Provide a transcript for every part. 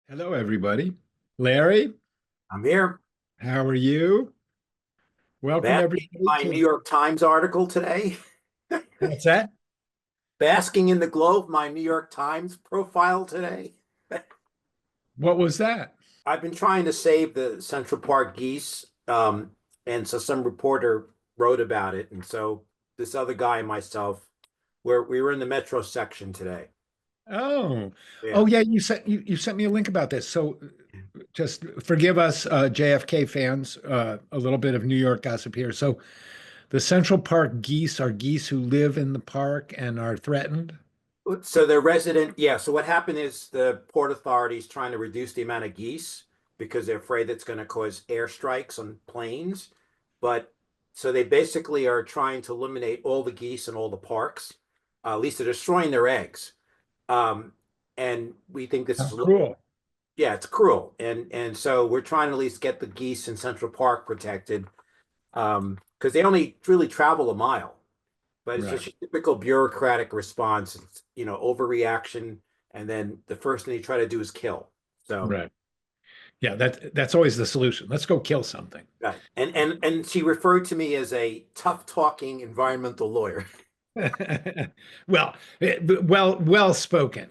Hello, everybody. Larry, I'm here how are you? Welcome, basking in everybody, my New to York Times article today. what's that? Basking in the glow of my New York Times profile today. What was that? I've been trying to save the Central Park geese. And so some reporter wrote about it. And so this other guy and myself, we were in the metro section today. Oh, Yeah. oh yeah, you sent me a link about this. So just forgive us, JFK fans, a little bit of New York gossip here. So the Central Park geese are geese who live in the park and are threatened. So the resident, yeah. So what happened is the Port Authority's trying to reduce the amount of geese because they're afraid that's going to cause airstrikes on planes. But so they basically are trying to eliminate all the geese in all the parks. At least they're destroying their eggs. Um, and we think this How is a little, cruel. yeah, it's cruel. And so we're trying to at least get the geese in Central Park protected because they only really travel a mile. But it's Right, just a typical bureaucratic response. It's, overreaction, and then the first thing you try to do is kill. So, right. Yeah, that's always the solution. Let's go kill something. right. And she referred to me as a tough talking environmental lawyer. Well, well spoken.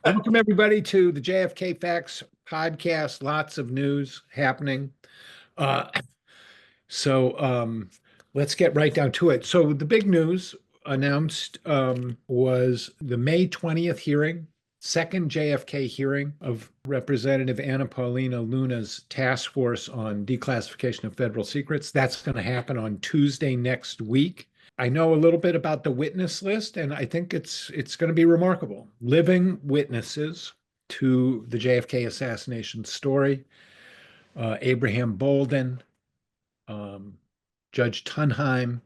Welcome everybody to the JFK Facts podcast. Lots of news happening. Uh, so let's get right down to it. So the big news announced was the May 20th hearing, second JFK hearing of Representative Anna Paulina Luna's task force on declassification of federal secrets. That's going to happen on Tuesday next week. I know a little bit about the witness list, and I think it's going to be remarkable. Living witnesses to the JFK assassination story, Abraham Bolden, um, Judge Tunheim,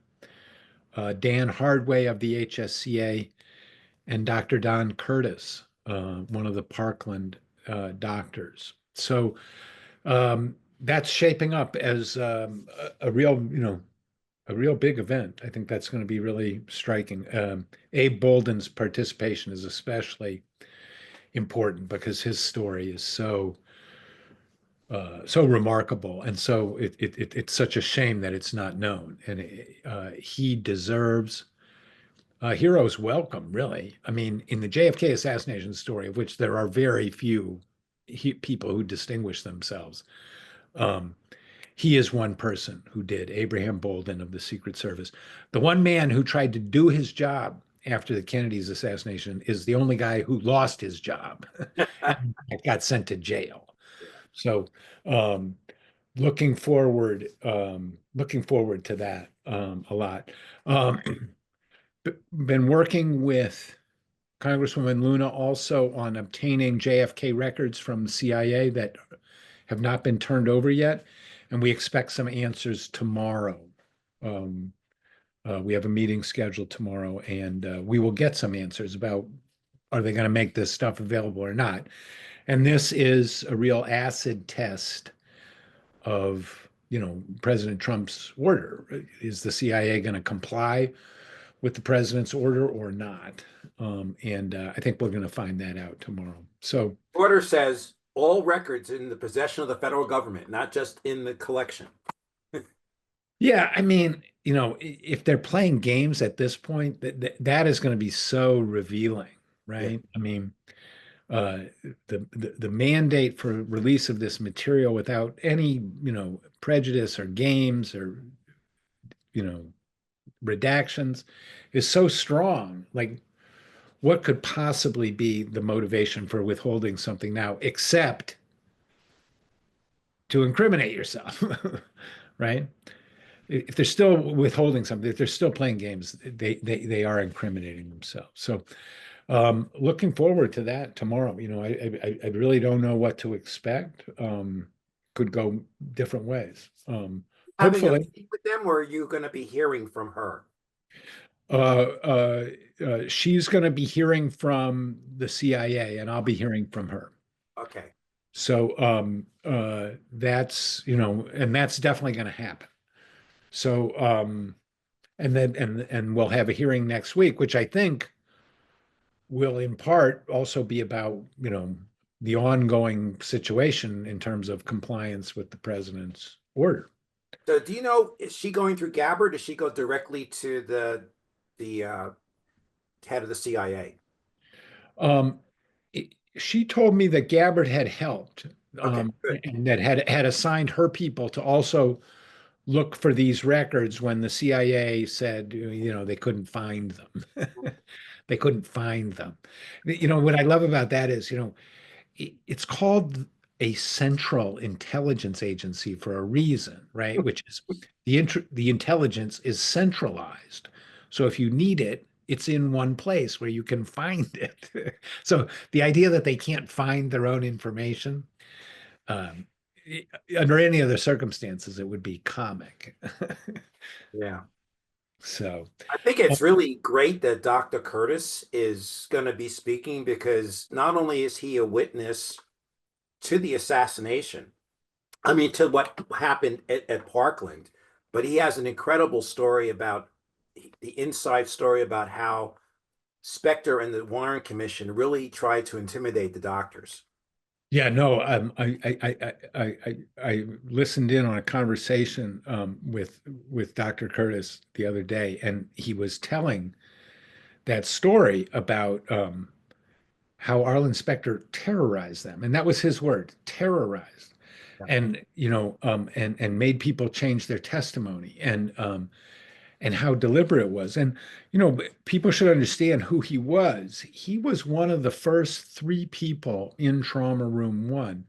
Dan Hardway of the HSCA, and Dr. Don Curtis, one of the Parkland doctors. So that's shaping up as a real, a real big event. I think that's going to be really striking. Abe Bolden's participation is especially important because his story is so remarkable, and so it's such a shame that it's not known. And he deserves a hero's welcome, really. I mean, in the JFK assassination story, of which there are very few people who distinguish themselves, um, he is one person who did, Abraham Bolden of the Secret Service. The one man who tried to do his job after the Kennedy's assassination is the only guy who lost his job and got sent to jail. So, um, looking forward to that a lot. Um, been working with Congresswoman Luna also on obtaining JFK records from the CIA that have not been turned over yet, and we expect some answers tomorrow. Um, we have a meeting scheduled tomorrow, and we will get some answers about are they going to make this stuff available or not. And this is a real acid test of, President Trump's order. Is the CIA going to comply with the president's order or not? And I think we're going to find that out tomorrow. So, Order says all records in the possession of the federal government, not just in the collection. yeah, I mean, if they're playing games at this point, that is going to be so revealing, Yeah. right? I mean, uh, the mandate for release of this material without any, prejudice or games or, you know, redactions is so strong. Like, what could possibly be the motivation for withholding something now, except to incriminate yourself, right? If they're still withholding something, if they're still playing games, they are incriminating themselves. So, looking forward to that tomorrow. I really don't know what to expect. Could go different ways. Having a Hopefully, meeting with them, or are you going to be hearing from her? she's going to be hearing from the CIA, and I'll be hearing from her. Okay. So, that's, and that's definitely going to happen. So, and then and we'll have a hearing next week, which I think will in part also be about, the ongoing situation in terms of compliance with the president's order. So do you know, is she going through Gabbard? Does she go directly to the head of the CIA? Um, she told me that Gabbard had helped, Okay, good. and that had assigned her people to also look for these records when the CIA said, they couldn't find them. They couldn't find them. What I love about that is, it's called a central intelligence agency for a reason, right? Which is the intelligence is centralized. So if you need it, it's in one place where you can find it. So the idea that they can't find their own information, um, under any other circumstances, it would be comic. Yeah. So, I think it's really great that Dr. Curtis is going to be speaking because not only is he a witness to the assassination, I mean, to what happened at Parkland, but he has an incredible story about the inside story about how Specter and the Warren Commission really tried to intimidate the doctors. yeah, no, I listened in on a conversation with Dr. Curtis the other day, and he was telling that story about how Arlen Specter terrorized them, and that was his word, terrorized, Yeah. and and made people change their testimony, and how deliberate it was. And, people should understand who he was. He was one of the first three people in Trauma Room 1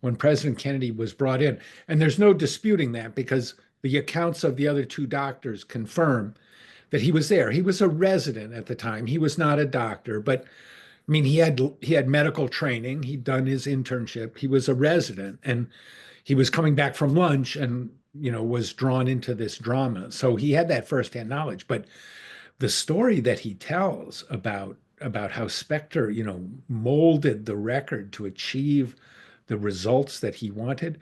when President Kennedy was brought in. And there's no disputing that because the accounts of the other two doctors confirm that he was there. He was a resident at the time. He was not a doctor, but I mean, he had medical training. He'd done his internship. He was a resident, and he was coming back from lunch and was drawn into this drama. So he had that firsthand knowledge. But the story that he tells about how Specter, molded the record to achieve the results that he wanted,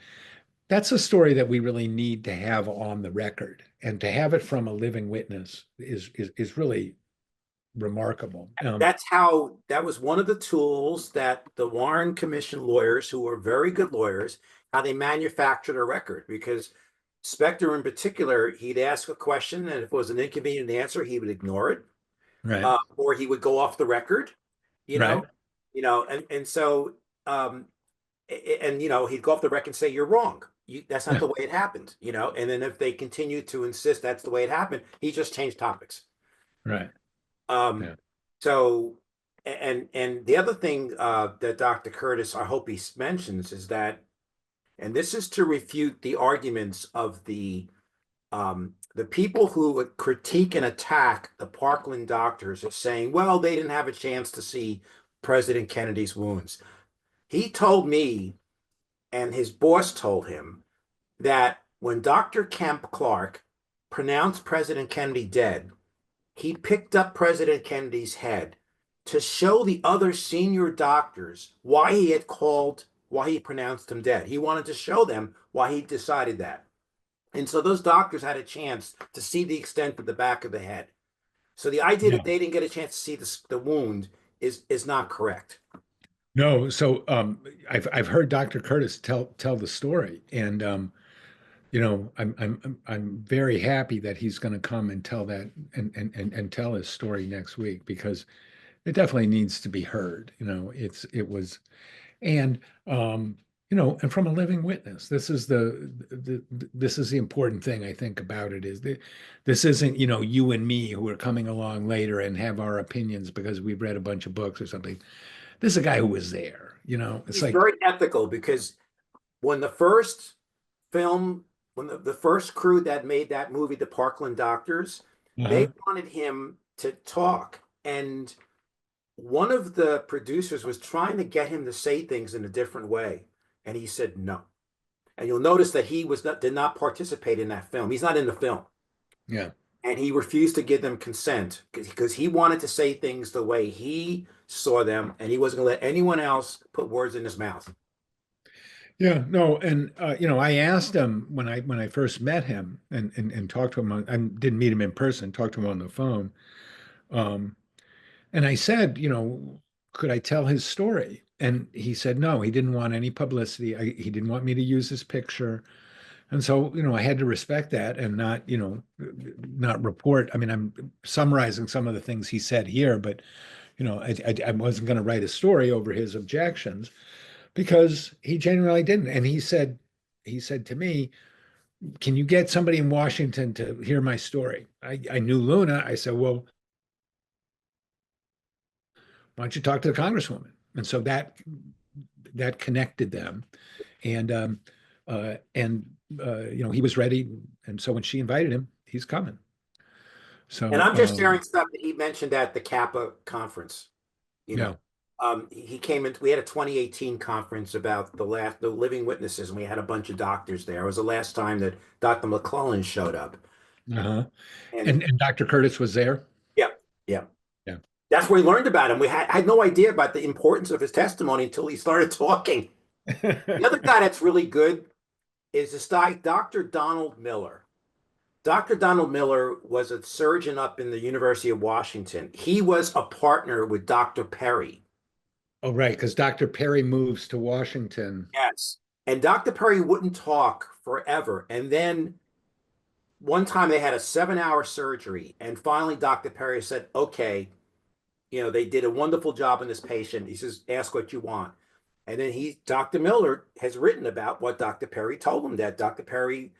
that's a story that we really need to have on the record. And to have it from a living witness is really remarkable. That was one of the tools that the Warren Commission lawyers, who were very good lawyers, how they manufactured a record. Because Specter in particular, he'd ask a question, and if it was an inconvenient answer, he would ignore it, Right. or he would go off the record, you Right. know, and so he'd go off the record and say, "You're wrong. That's not the way it happened," and then if they continued to insist that's the way it happened, he just changed topics. Right. Um, Yeah. so, and the other thing that Dr. Curtis, I hope he mentions, is that, and this is to refute the arguments of the people who would critique and attack the Parkland doctors as saying, well, they didn't have a chance to see President Kennedy's wounds. He told me, and his boss told him, that when Dr. Kemp Clark pronounced President Kennedy dead, he picked up President Kennedy's head to show the other senior doctors why he pronounced him dead. He wanted to show them why he decided that. And so those doctors had a chance to see the extent of the back of the head. So the idea Yeah. that they didn't get a chance to see the wound is not correct. No, so I've heard Dr. Curtis tell the story, and I'm very happy that he's going to come and tell that and tell his story next week because it definitely needs to be heard. It was, and and from a living witness. This is this is the important thing I think about it is that this isn't you and me who are coming along later and have our opinions because we've read a bunch of books or something. This is a guy who was there. It's He's like, very ethical because when the first film, when the first crew that made that movie, the Parkland Doctors, they uh-huh, wanted him to talk. And one of the producers was trying to get him to say things in a different way. And he said no. And you'll notice that did not participate in that film. He's not in the film. yeah. And he refused to give them consent because he wanted to say things the way he saw them, and he wasn't going to let anyone else put words in his mouth. Yeah, no, and I asked him when I first met him and talked to him I didn't meet him in person, talked to him on the phone. Um, and I said, could I tell his story? And he said, no, he didn't want any publicity. He didn't want me to use his picture. And so, I had to respect that and not, not report. I mean, I'm summarizing some of the things he said here, but, I wasn't going to write a story over his objections because he genuinely didn't. And he said to me, can you get somebody in Washington to hear my story? I knew Luna. I said, well, why don't you talk to the Congresswoman? And so that connected them. And he was ready. And so when she invited him, he's coming. So And I'm just sharing stuff that he mentioned at the Kappa conference. You know, he came in. We had a 2018 conference about the living witnesses, and we had a bunch of doctors there. It was the last time that Dr. McClellan showed up. Uh-huh. And And Dr. Curtis was there. yeah, yeah. Yeah. That's where we learned about him. I had no idea about the importance of his testimony until he started talking. The other guy that's really good is this guy, Dr. Donald Miller. Dr. Donald Miller was a surgeon up in the University of Washington. He was a partner with Dr. Perry. Oh, right, because Dr. Perry moves to Washington. Yes. And Dr. Perry wouldn't talk forever. And then one time they had a 7-hour surgery. And finally, Dr. Perry said, okay, they did a wonderful job on this patient. He says, ask what you want. And then Dr. Miller has written about what Dr. Perry told him, that Dr. Perry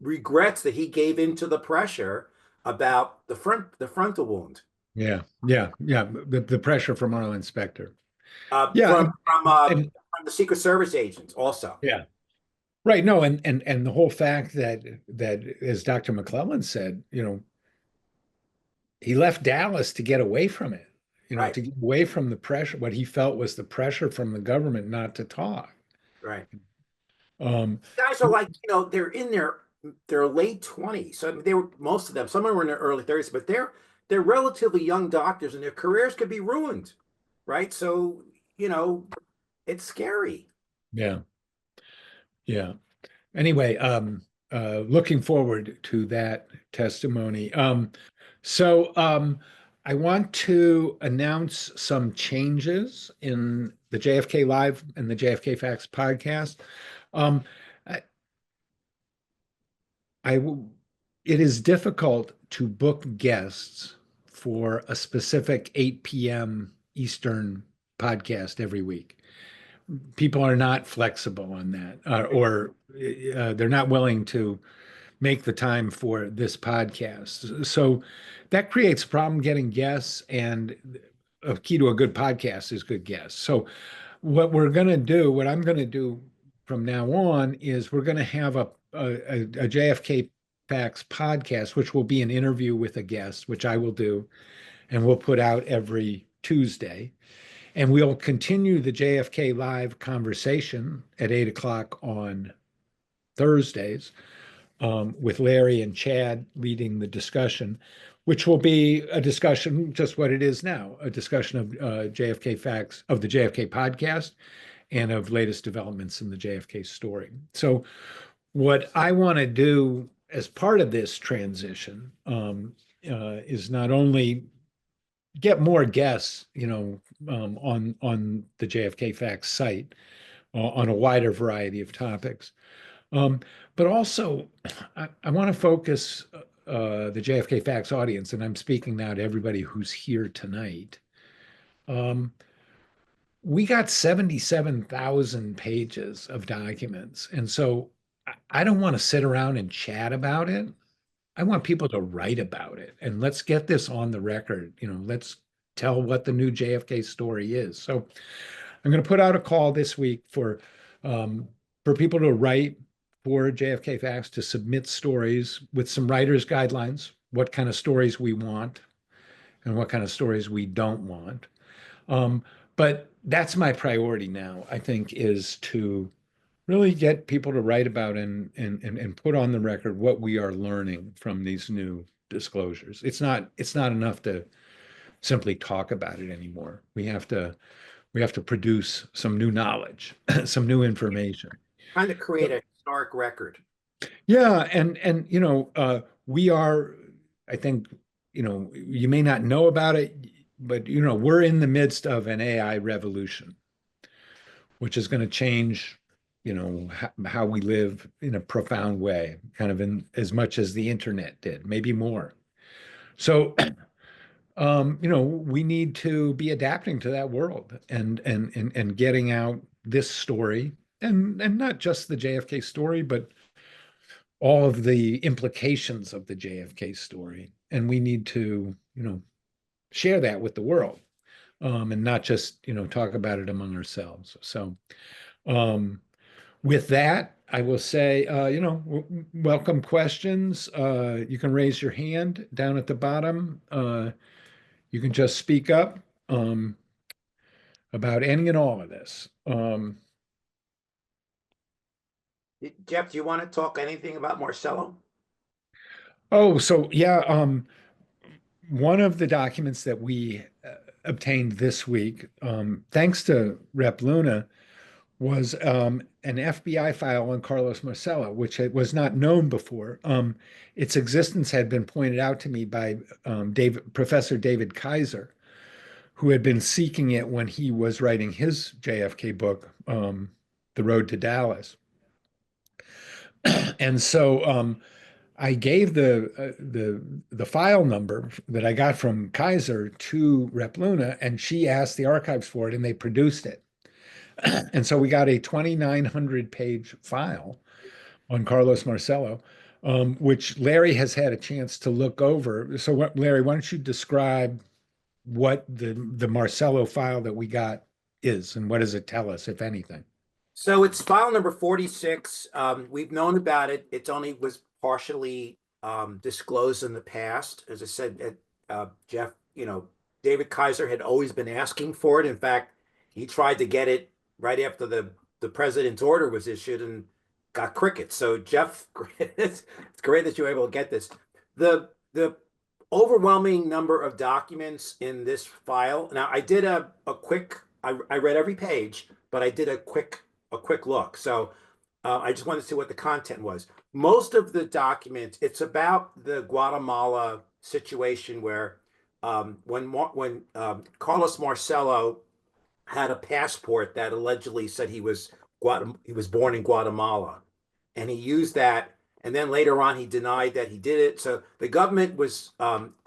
regrets that he gave in to the pressure about the frontal wound. Yeah, yeah, yeah. The pressure from our inspector. From the Secret Service agents also. Yeah. Right. No, and the whole fact that as Dr. McClellan said, he left Dallas to get away from it, Right. to get away from the pressure, what he felt was the pressure from the government not to talk. Right. Um, Guys are like, they're in their late 20s. So they were, most of them, some of them were in their early 30s, but they're relatively young doctors and their careers could be ruined. Right. So, it's scary. yeah. Yeah. Anyway, looking forward to that testimony. I want to announce some changes in the JFK Live and the JFK Facts podcast. Um, I, it is difficult to book guests for a specific 8 p.m. Eastern podcast every week. People are not flexible on that, or they're not willing to make the time for this podcast. So that creates a problem getting guests, and a key to a good podcast is good guests. So what I'm going to do from now on is we're going to have a JFK Facts podcast, which will be an interview with a guest, which I will do, and we'll put out every Tuesday. And we'll continue the JFK Live conversation at 8 o'clock on Thursdays, with Larry and Chad leading the discussion, which will be a discussion, just what it is now, a discussion of JFK Facts, of the JFK podcast, and of latest developments in the JFK story. So what I want to do as part of this transition is not only get more guests, on the JFK Facts site on a wider variety of topics. But also, I want to focus the JFK Facts audience, and I'm speaking now to everybody who's here tonight. We got 77,000 pages of documents. And so I don't want to sit around and chat about it. I want people to write about it, and let's get this on the record. Let's tell what the new JFK story is. So I'm going to put out a call this week for people to write for JFK Facts, to submit stories with some writer's guidelines, what kind of stories we want and what kind of stories we don't want. But that's my priority now, I think, is to really get people to write about and put on the record what we are learning from these new disclosures. It's not enough to simply talk about it anymore. We have to produce some new knowledge, some new information. Trying to create a historic record. Yeah, and we are, I think, you may not know about it but we're in the midst of an AI revolution, which is going to change, how we live in a profound way, kind of in as much as the internet did, maybe more. So, we need to be adapting to that world and getting out this story and not just the JFK story, but all of the implications of the JFK story. And we need to, share that with the world, and not just, talk about it among ourselves. So, with that, I will say, welcome questions. You can raise your hand down at the bottom. You can just speak up about any and all of this. Jeff, do you want to talk anything about Marcello? Oh, so yeah, one of the documents that we obtained this week, thanks to Rep Luna, was an FBI file on Carlos Marcello, which was not known before. Its existence had been pointed out to me by Professor David Kaiser, who had been seeking it when he was writing his JFK book, The Road to Dallas. And so I gave the file number that I got from Kaiser to Rep Luna, and she asked the archives for it, and they produced it. And so we got a 2,900 page file on Carlos Marcello, which Larry has had a chance to look over. So, Larry, why don't you describe what the Marcello file that we got is, and what does it tell us, if anything? So it's file number 46. We've known about it. It only was partially disclosed in the past. As I said, Jeff, David Kaiser had always been asking for it. In fact, he tried to get it right after the president's order was issued and got crickets. So Jeff, it's great that you were able to get this. The overwhelming number of documents in this file. Now, I did a quick. I read every page, but I did a quick look. So I just wanted to see what the content was. Most of the documents, it's about the Guatemala situation where when Carlos Marcello had a passport that allegedly said he was born in Guatemala, and he used that. And then later on, he denied that he did it. So the government was,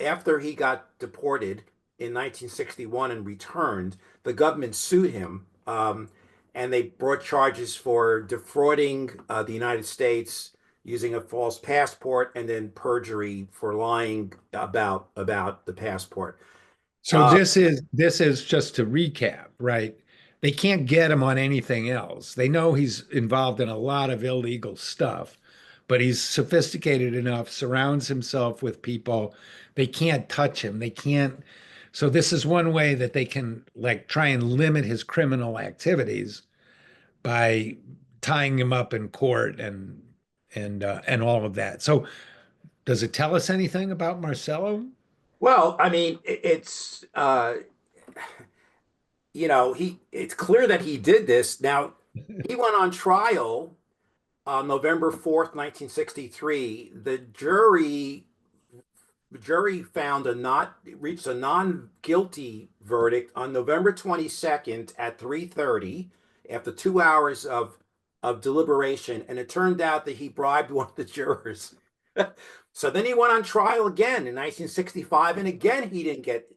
after he got deported in 1961 and returned, the government sued him. And they brought charges for defrauding the United States using a false passport, and then perjury for lying about the passport. So this is just to recap, right? They can't get him on anything else. They know he's involved in a lot of illegal stuff, but he's sophisticated enough, surrounds himself with people. They can't touch him. They can't. So this is one way that they can try and limit his criminal activities by tying him up in court and all of that. So does it tell us anything about Marcello? Well, I mean, it's it's clear that he did this. Now, he went on trial on November 4th, 1963. The jury reached a non-guilty verdict on November 22nd at 3:30 after 2 hours of deliberation, and it turned out that he bribed one of the jurors. So then he went on trial again in 1965, and again he didn't get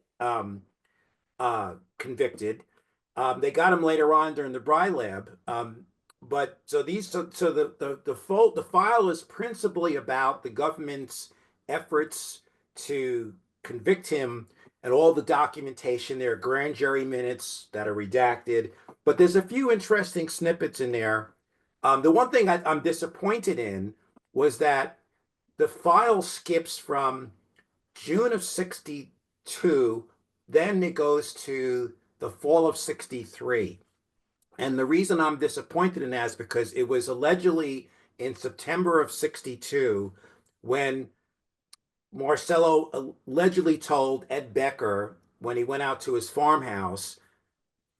convicted. They got him later on during the Bry Lab. But so the file is principally about the government's efforts to convict him, and all the documentation. There are grand jury minutes that are redacted, but there's a few interesting snippets in there. The one thing I'm disappointed in was that the file skips from June of 62, then it goes to the fall of 63. And the reason I'm disappointed in that is because it was allegedly in September of 62 when Marcello allegedly told Ed Becker, when he went out to his farmhouse,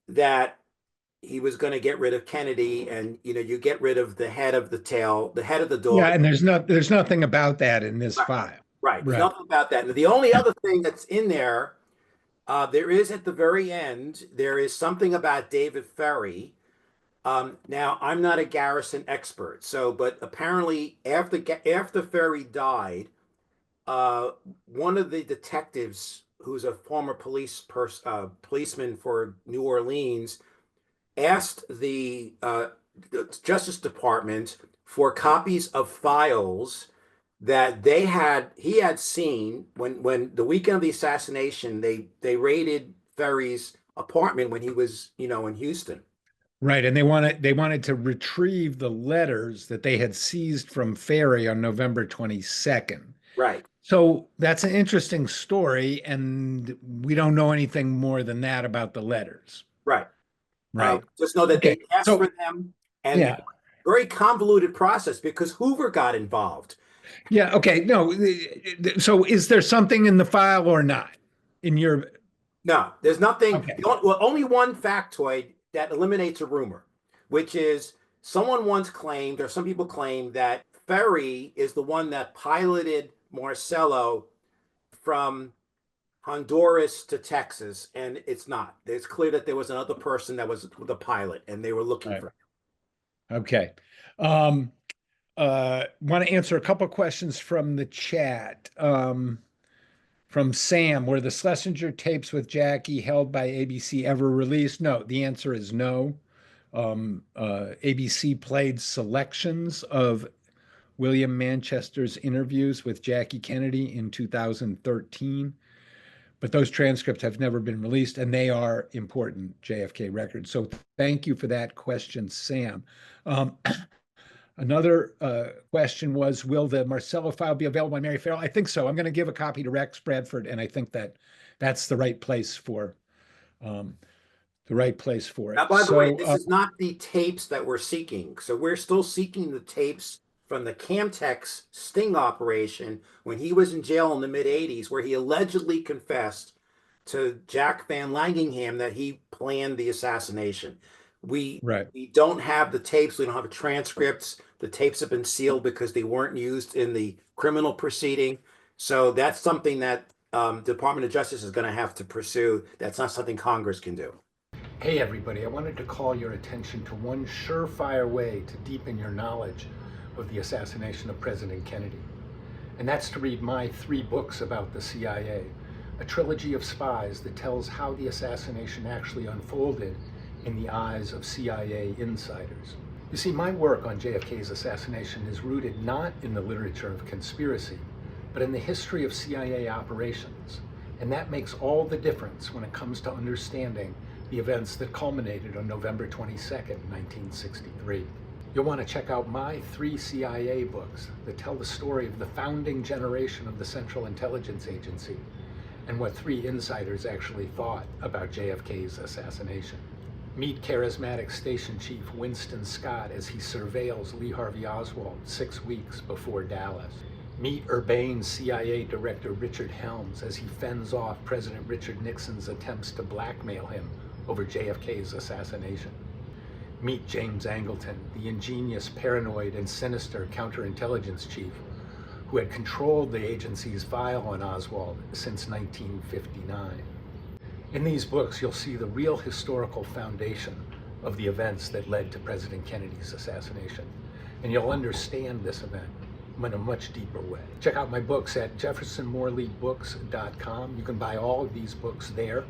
that he was going to get rid of Kennedy, and you get rid of the head of the tail, the head of the dog. Yeah, and there's nothing about that in this file. Right. There's nothing about that. And the only other thing that's in there There is at the very end, there is something about David Ferry. Now, I'm not a Garrison expert, so, but apparently after Ferry died, uh, one of the detectives, who's a former policeman for New Orleans, asked the Justice Department for copies of files that he had seen when the weekend of the assassination, they raided Ferry's apartment when he was, in Houston. Right, and they wanted to retrieve the letters that they had seized from Ferry on November 22nd. Right, So that's an interesting story, and we don't know anything more than that about the letters. right. Right. Just know that Okay. they asked for So them, and yeah. very convoluted process because Hoover got involved. Yeah. Okay. No. So is there something in the file or not? In your No, there's nothing. okay. Well, only one factoid that eliminates a rumor, which is someone once claimed, or some people claim, that Ferry is the one that piloted Marcelo from Honduras to Texas, and it's not. It's clear that there was another person that was the pilot, and they were looking Right. for Okay. Want to answer a couple questions from the chat. From Sam, were the Schlesinger tapes with Jackie held by ABC ever released? No, the answer is no. ABC played selections of William Manchester's interviews with Jackie Kennedy in 2013, but those transcripts have never been released, and they are important JFK records. So thank you for that question, Sam. Another question was, will the Marcello file be available by Mary Farrell? I think so. I'm going to give a copy to Rex Bradford, and I think that that's the right place for um, Now, it. by the way, So this is not the tapes that we're seeking. So we're still seeking the tapes from the Camtex sting operation when he was in jail in the mid 80s, where he allegedly confessed to Jack Van Langingham that he planned the assassination. We right. we don't have the tapes. We don't have the transcripts. The tapes have been sealed because they weren't used in the criminal proceeding. So that's something that Department of Justice is going to have to pursue. That's not something Congress can do. Hey everybody, I wanted to call your attention to one surefire way to deepen your knowledge of the assassination of President Kennedy. And that's to read my 3 books about the CIA, a trilogy of spies that tells how the assassination actually unfolded in the eyes of CIA insiders. You see, my work on JFK's assassination is rooted not in the literature of conspiracy, but in the history of CIA operations. And that makes all the difference when it comes to understanding the events that culminated on November 22nd, 1963. You'll want to check out my 3 CIA books that tell the story of the founding generation of the Central Intelligence Agency and what 3 insiders actually thought about JFK's assassination. Meet charismatic Station Chief Winston Scott as he surveils Lee Harvey Oswald 6 weeks before Dallas. Meet urbane CIA Director Richard Helms as he fends off President Richard Nixon's attempts to blackmail him over JFK's assassination. Meet James Angleton, the ingenious, paranoid, and sinister counterintelligence chief who had controlled the agency's file on Oswald since 1959. In these books, you'll see the real historical foundation of the events that led to President Kennedy's assassination, and you'll understand this event in a much deeper way. Check out my books at jeffersonmorleybooks.com. You can buy all of these books there,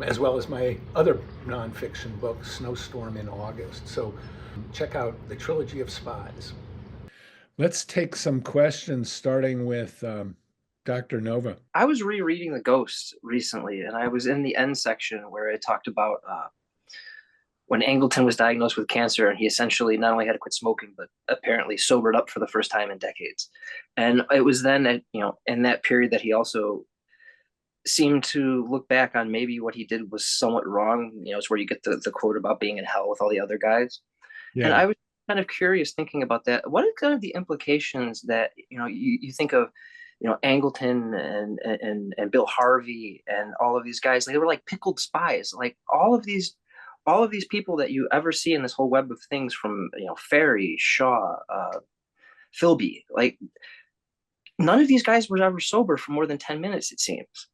as well as my other nonfiction book, Snowstorm in August. So check out the Trilogy of Spies. Let's take some questions, starting with Dr. Nova. I was rereading The Ghost recently, and I was in the end section where it talked about when Angleton was diagnosed with cancer, and he essentially not only had to quit smoking, but apparently sobered up for the first time in decades. And it was then that, in that period that he also seemed to look back on maybe what he did was somewhat wrong. It's where you get the quote about being in hell with all the other guys. Yeah. And I was kind of curious thinking about that. What are kind of the implications that, you think of, Angleton and Bill Harvey and all of these guys, they were like pickled spies. Like all of these people that you ever see in this whole web of things from, Ferry, Shaw, Philby, like none of these guys were ever sober for more than 10 minutes, it seems.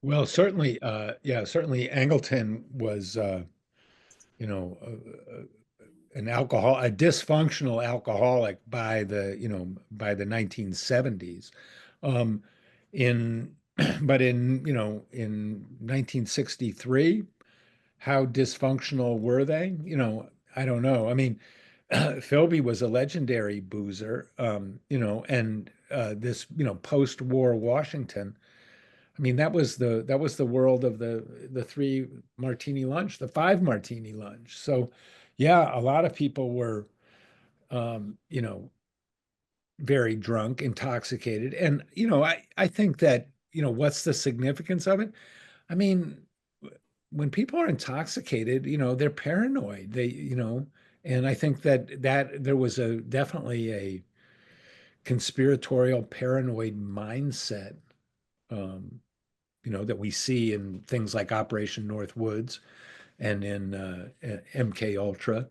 Well, certainly, yeah, certainly Angleton was, you know, an a dysfunctional alcoholic by the 1970s. Um, in, but in 1963, how dysfunctional were they? I don't know. I mean, Philby was a legendary boozer, and this, post-war Washington. I mean, that was the world of the three martini lunch, the five martini lunch. So, yeah, a lot of people were, um, you know, very drunk, intoxicated, and I think that what's the significance of it? I mean, when people are intoxicated, they're paranoid. And I think that there was definitely a conspiratorial, paranoid mindset. Um, that we see in things like Operation Northwoods and in MK Ultra.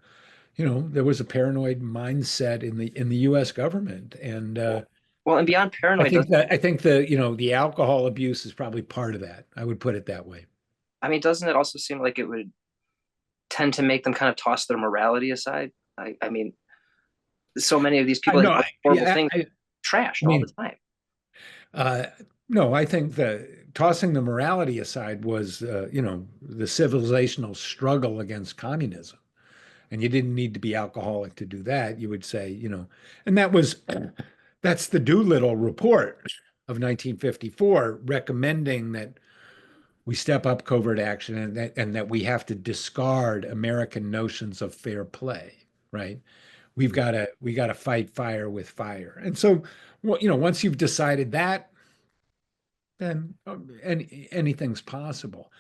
There was a paranoid mindset in the U.S. government, and Well, and beyond paranoid, I think the alcohol abuse is probably part of that. I would put it that way. I mean, doesn't it also seem like it would tend to make them kind of toss their morality aside? I mean, so many of these people No, that do horrible things trashed all mean, the time. uh, no, I think tossing the morality aside was, the civilizational struggle against communism. And you didn't need to be alcoholic to do that. You would say, and that's the Doolittle report of 1954 recommending that we step up covert action and that we have to discard American notions of fair play, right? We got to fight fire with fire. And so, well, once you've decided that, then anything's possible.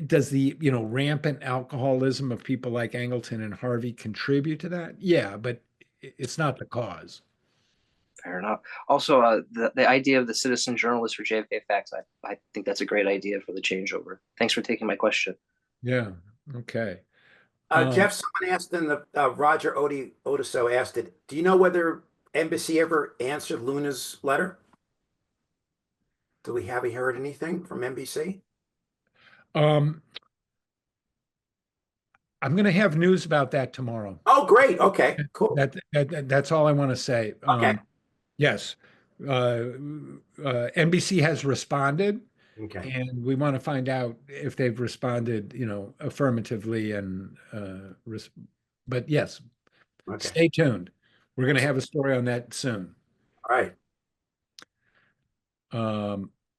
Does the rampant alcoholism of people like Angleton and Harvey contribute to that? Yeah, but it's not the cause. Fair enough. Also, the idea of the citizen journalist for JFK Facts, I think that's a great idea for the changeover. Thanks for taking my question. Yeah. Okay. Jeff, someone asked in the Roger Otiso asked it. Do you know whether embassy ever answered Luna's letter? Have we heard anything from NBC? I'm going to have news about that tomorrow. Oh, great. Okay, cool. That's all I want to say. Okay. Yes. NBC has responded, Okay. and we want to find out if they've responded, affirmatively but yes, Okay. stay tuned. We're going to have a story on that soon. All right.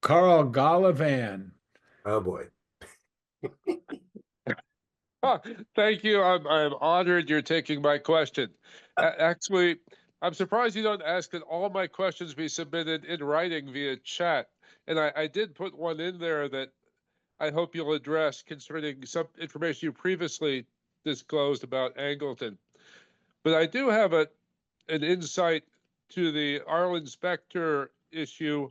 Carl Gallivan. Oh boy. Thank you. I'm honored you're taking my question. Actually, I'm surprised you don't ask that all my questions be submitted in writing via chat. And I did put one in there that I hope you'll address concerning some information you previously disclosed about Angleton. But I do have an insight to the Arlen Specter issue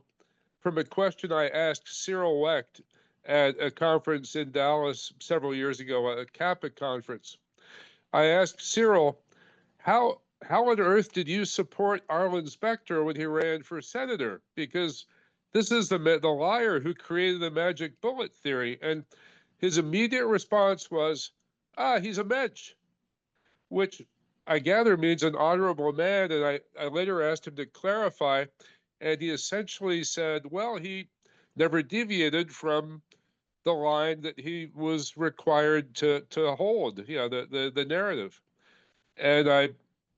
from a question I asked Cyril Wecht at a conference in Dallas several years ago, a CAPA conference. I asked Cyril, how on earth did you support Arlen Specter when he ran for senator? Because this is the liar who created the magic bullet theory. And his immediate response was, he's a mensch, which I gather means an honorable man. And I later asked him to clarify, and he essentially said, well, he never deviated from the line that he was required to hold, the narrative. And I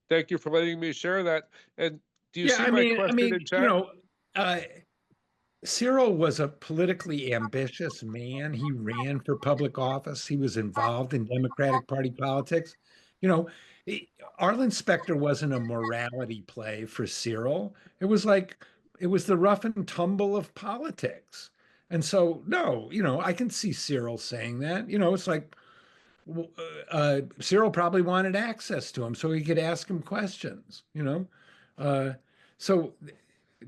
thank you for letting me share that. And do you see my question in chat? Cyril was a politically ambitious man. He ran for public office. He was involved in Democratic Party politics. You know, Arlen Specter wasn't a morality play for Cyril. It was the rough and tumble of politics. And so, no, I can see Cyril saying that. It's like Cyril probably wanted access to him so he could ask him questions. So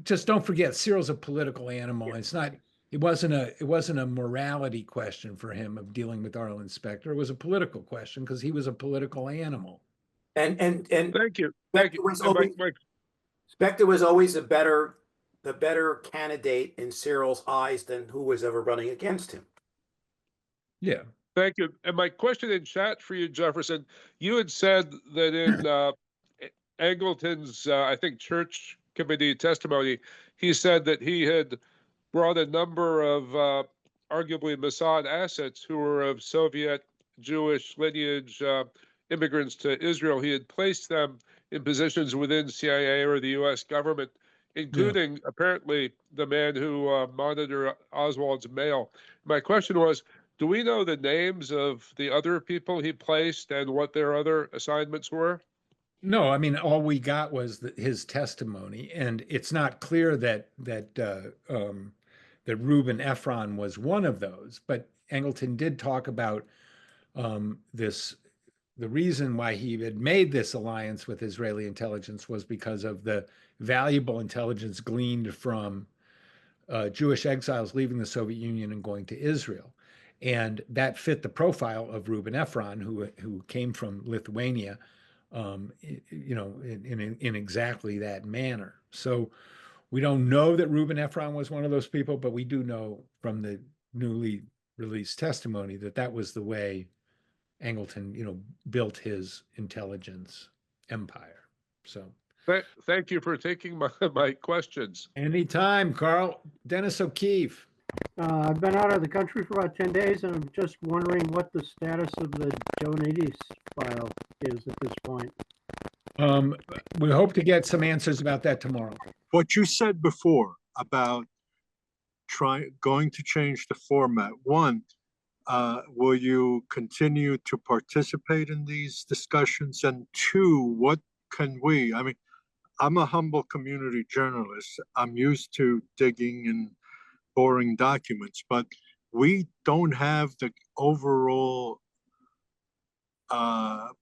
just don't forget, Cyril's a political animal. It wasn't a morality question for him of dealing with Arlen Specter. It was a political question because he was a political animal. And Thank you. Specter was always a better the better candidate in Cyril's eyes than who was ever running against him. Yeah. Thank you. And my question in chat for you, Jefferson, you had said that in Angleton's, I think, church committee testimony, he said that he had brought a number of arguably Mossad assets who were of Soviet Jewish lineage immigrants to Israel. He had placed them in positions within CIA or the U.S. government, including apparently the man who monitored Oswald's mail. My question was, do we know the names of the other people he placed and what their other assignments were? No, I mean, all we got was his testimony, and it's not clear that Reuben Ephron was one of those. But Angleton did talk about this. The reason why he had made this alliance with Israeli intelligence was because of the valuable intelligence gleaned from Jewish exiles leaving the Soviet Union and going to Israel. And that fit the profile of Reuben Ephron, who came from Lithuania, you know, in exactly that manner. So we don't know that Reuben Ephron was one of those people, but we do know from the newly released testimony that that was the way Angleton, you know, built his intelligence empire. So Thank you for taking my questions. anytime, Carl. Dennis O'Keefe. I've been out of the country for about 10 days, and I'm just wondering what the status of the Joanidis file is at this point. We hope to get some answers about that tomorrow. What you said before about going to change the format. One, will you continue to participate in these discussions? And two, what can we, I mean, I'm a humble community journalist. I'm used to digging and boring documents, but we don't have the overall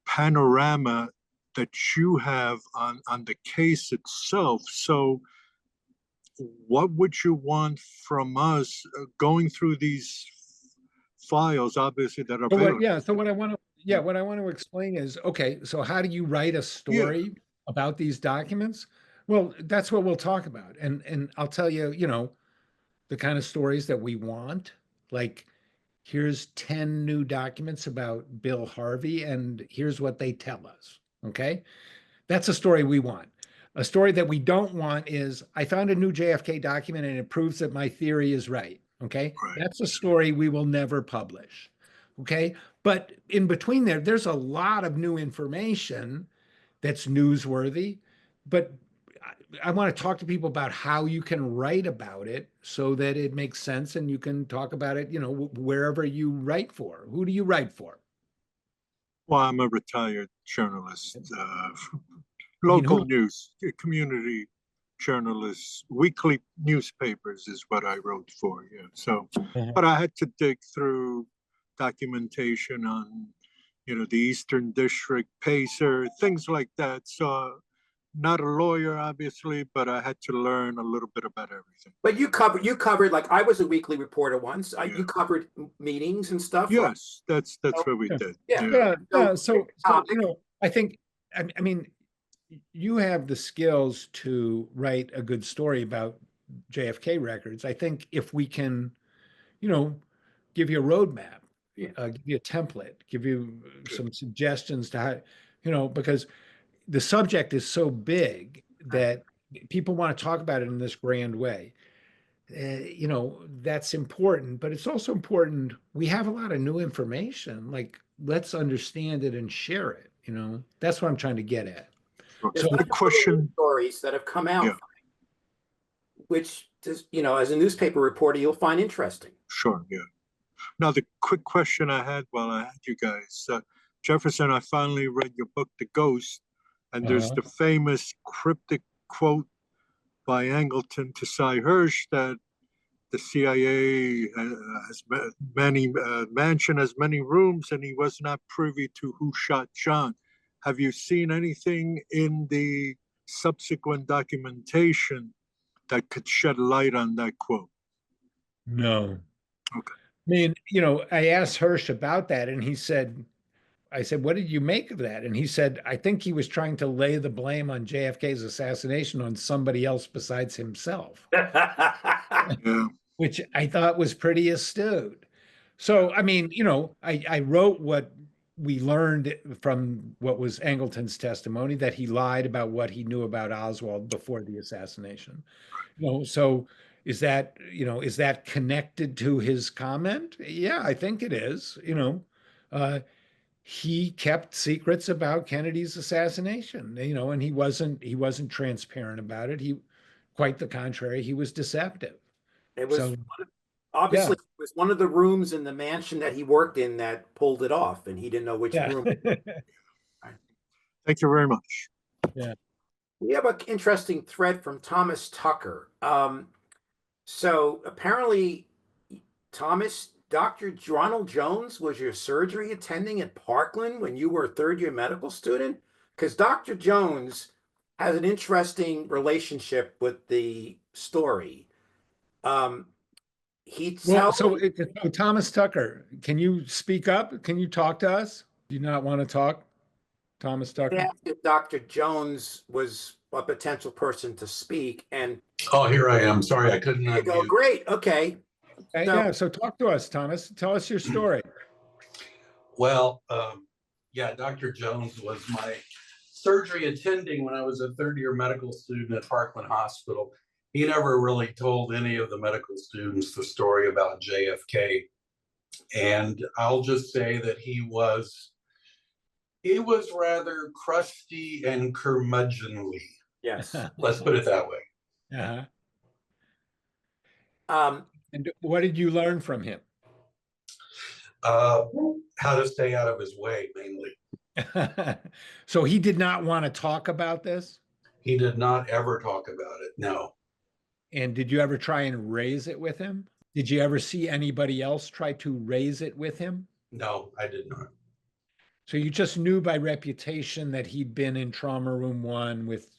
panorama that you have on the case itself. So what would you want from us going through these files, obviously, that are available? So what I want to explain is, okay, so how do you write a story about these documents? Well, that's what we'll talk about. And I'll tell you, you know, the kind of stories that we want, like here's 10 new documents about Bill Harvey and here's what they tell us. Okay. That's a story we want. A story that we don't want is I found a new JFK document and it proves that my theory is right. Okay. Right. That's a story we will never publish. Okay. But in between there's a lot of new information that's newsworthy, but I want to talk to people about how you can write about it so that it makes sense and you can talk about it, you know, wherever you write for. Who do you write for? Well, I'm a retired journalist, local news, community journalist, weekly newspapers is what I wrote for. Yeah. So, but I had to dig through documentation on, you know, the Eastern District, Pacer, things like that. So not a lawyer, obviously, but I had to learn a little bit about everything. But you covered like I was a weekly reporter once. You covered meetings and stuff. Yes, that's what we did. So you know, I think, I mean, you have the skills to write a good story about JFK records. I think if we can, you know, give you a roadmap, give you a template, give you some suggestions to how, you know, because the subject is so big that people want to talk about it in this grand way. You know, that's important, but it's also important. We have a lot of new information. Like, let's understand it and share it. You know, that's what I'm trying to get at. So the question stories that have come out, which just, you know, as a newspaper reporter, you'll find interesting. Sure. Yeah. Now, the quick question I had while I had you guys, Jefferson, I finally read your book, The Ghost. And there's the famous cryptic quote by Angleton to Cy Hirsch that the CIA has many mansion has many rooms, and he was not privy to who shot John. Have you seen anything in the subsequent documentation that could shed light on that quote? No. Okay. I mean, you know, I asked Hirsch about that, and he said, I said, what did you make of that? And he said, I think he was trying to lay the blame on JFK's assassination on somebody else besides himself, Yeah. which I thought was pretty astute. So, I mean, I wrote what we learned from what was Angleton's testimony, that he lied about what he knew about Oswald before the assassination. So is that connected to his comment? Yeah, I think it is. He kept secrets about Kennedy's assassination, and he wasn't transparent about it. Quite the contrary, he was deceptive. It was So, obviously yeah. it was one of the rooms in the mansion that he worked in that pulled it off, and he didn't know which Yeah. room. Thank you very much. Yeah. We have an interesting thread from Thomas Tucker. So apparently, Thomas, Dr. Ronald Jones was your surgery attending at Parkland when you were a third-year medical student? Because Dr. Jones has an interesting relationship with the story. He Well, tells so Thomas Tucker, can you speak up? Can you talk to us? Do you not want to talk, Thomas Tucker? if Dr. Jones was a potential person to speak, and Oh, here I am. Sorry, I couldn't there you go. unmute. Great. Okay. Okay, So- yeah, so talk to us, Thomas. Tell us your story. Well, yeah, Dr. Jones was my surgery attending when I was a third-year medical student at Parkland Hospital. He never really told any of the medical students the story about JFK. And I'll just say that he was rather crusty and curmudgeonly. Yes. Let's put it that way. Uh-huh. Um, And what did you learn from him? How to stay out of his way, mainly. So he did not want to talk about this? He did not ever talk about it. No. And did you ever try and raise it with him? Did you ever see anybody else try to raise it with him? No, I did not. So you just knew by reputation that he'd been in trauma room 1 with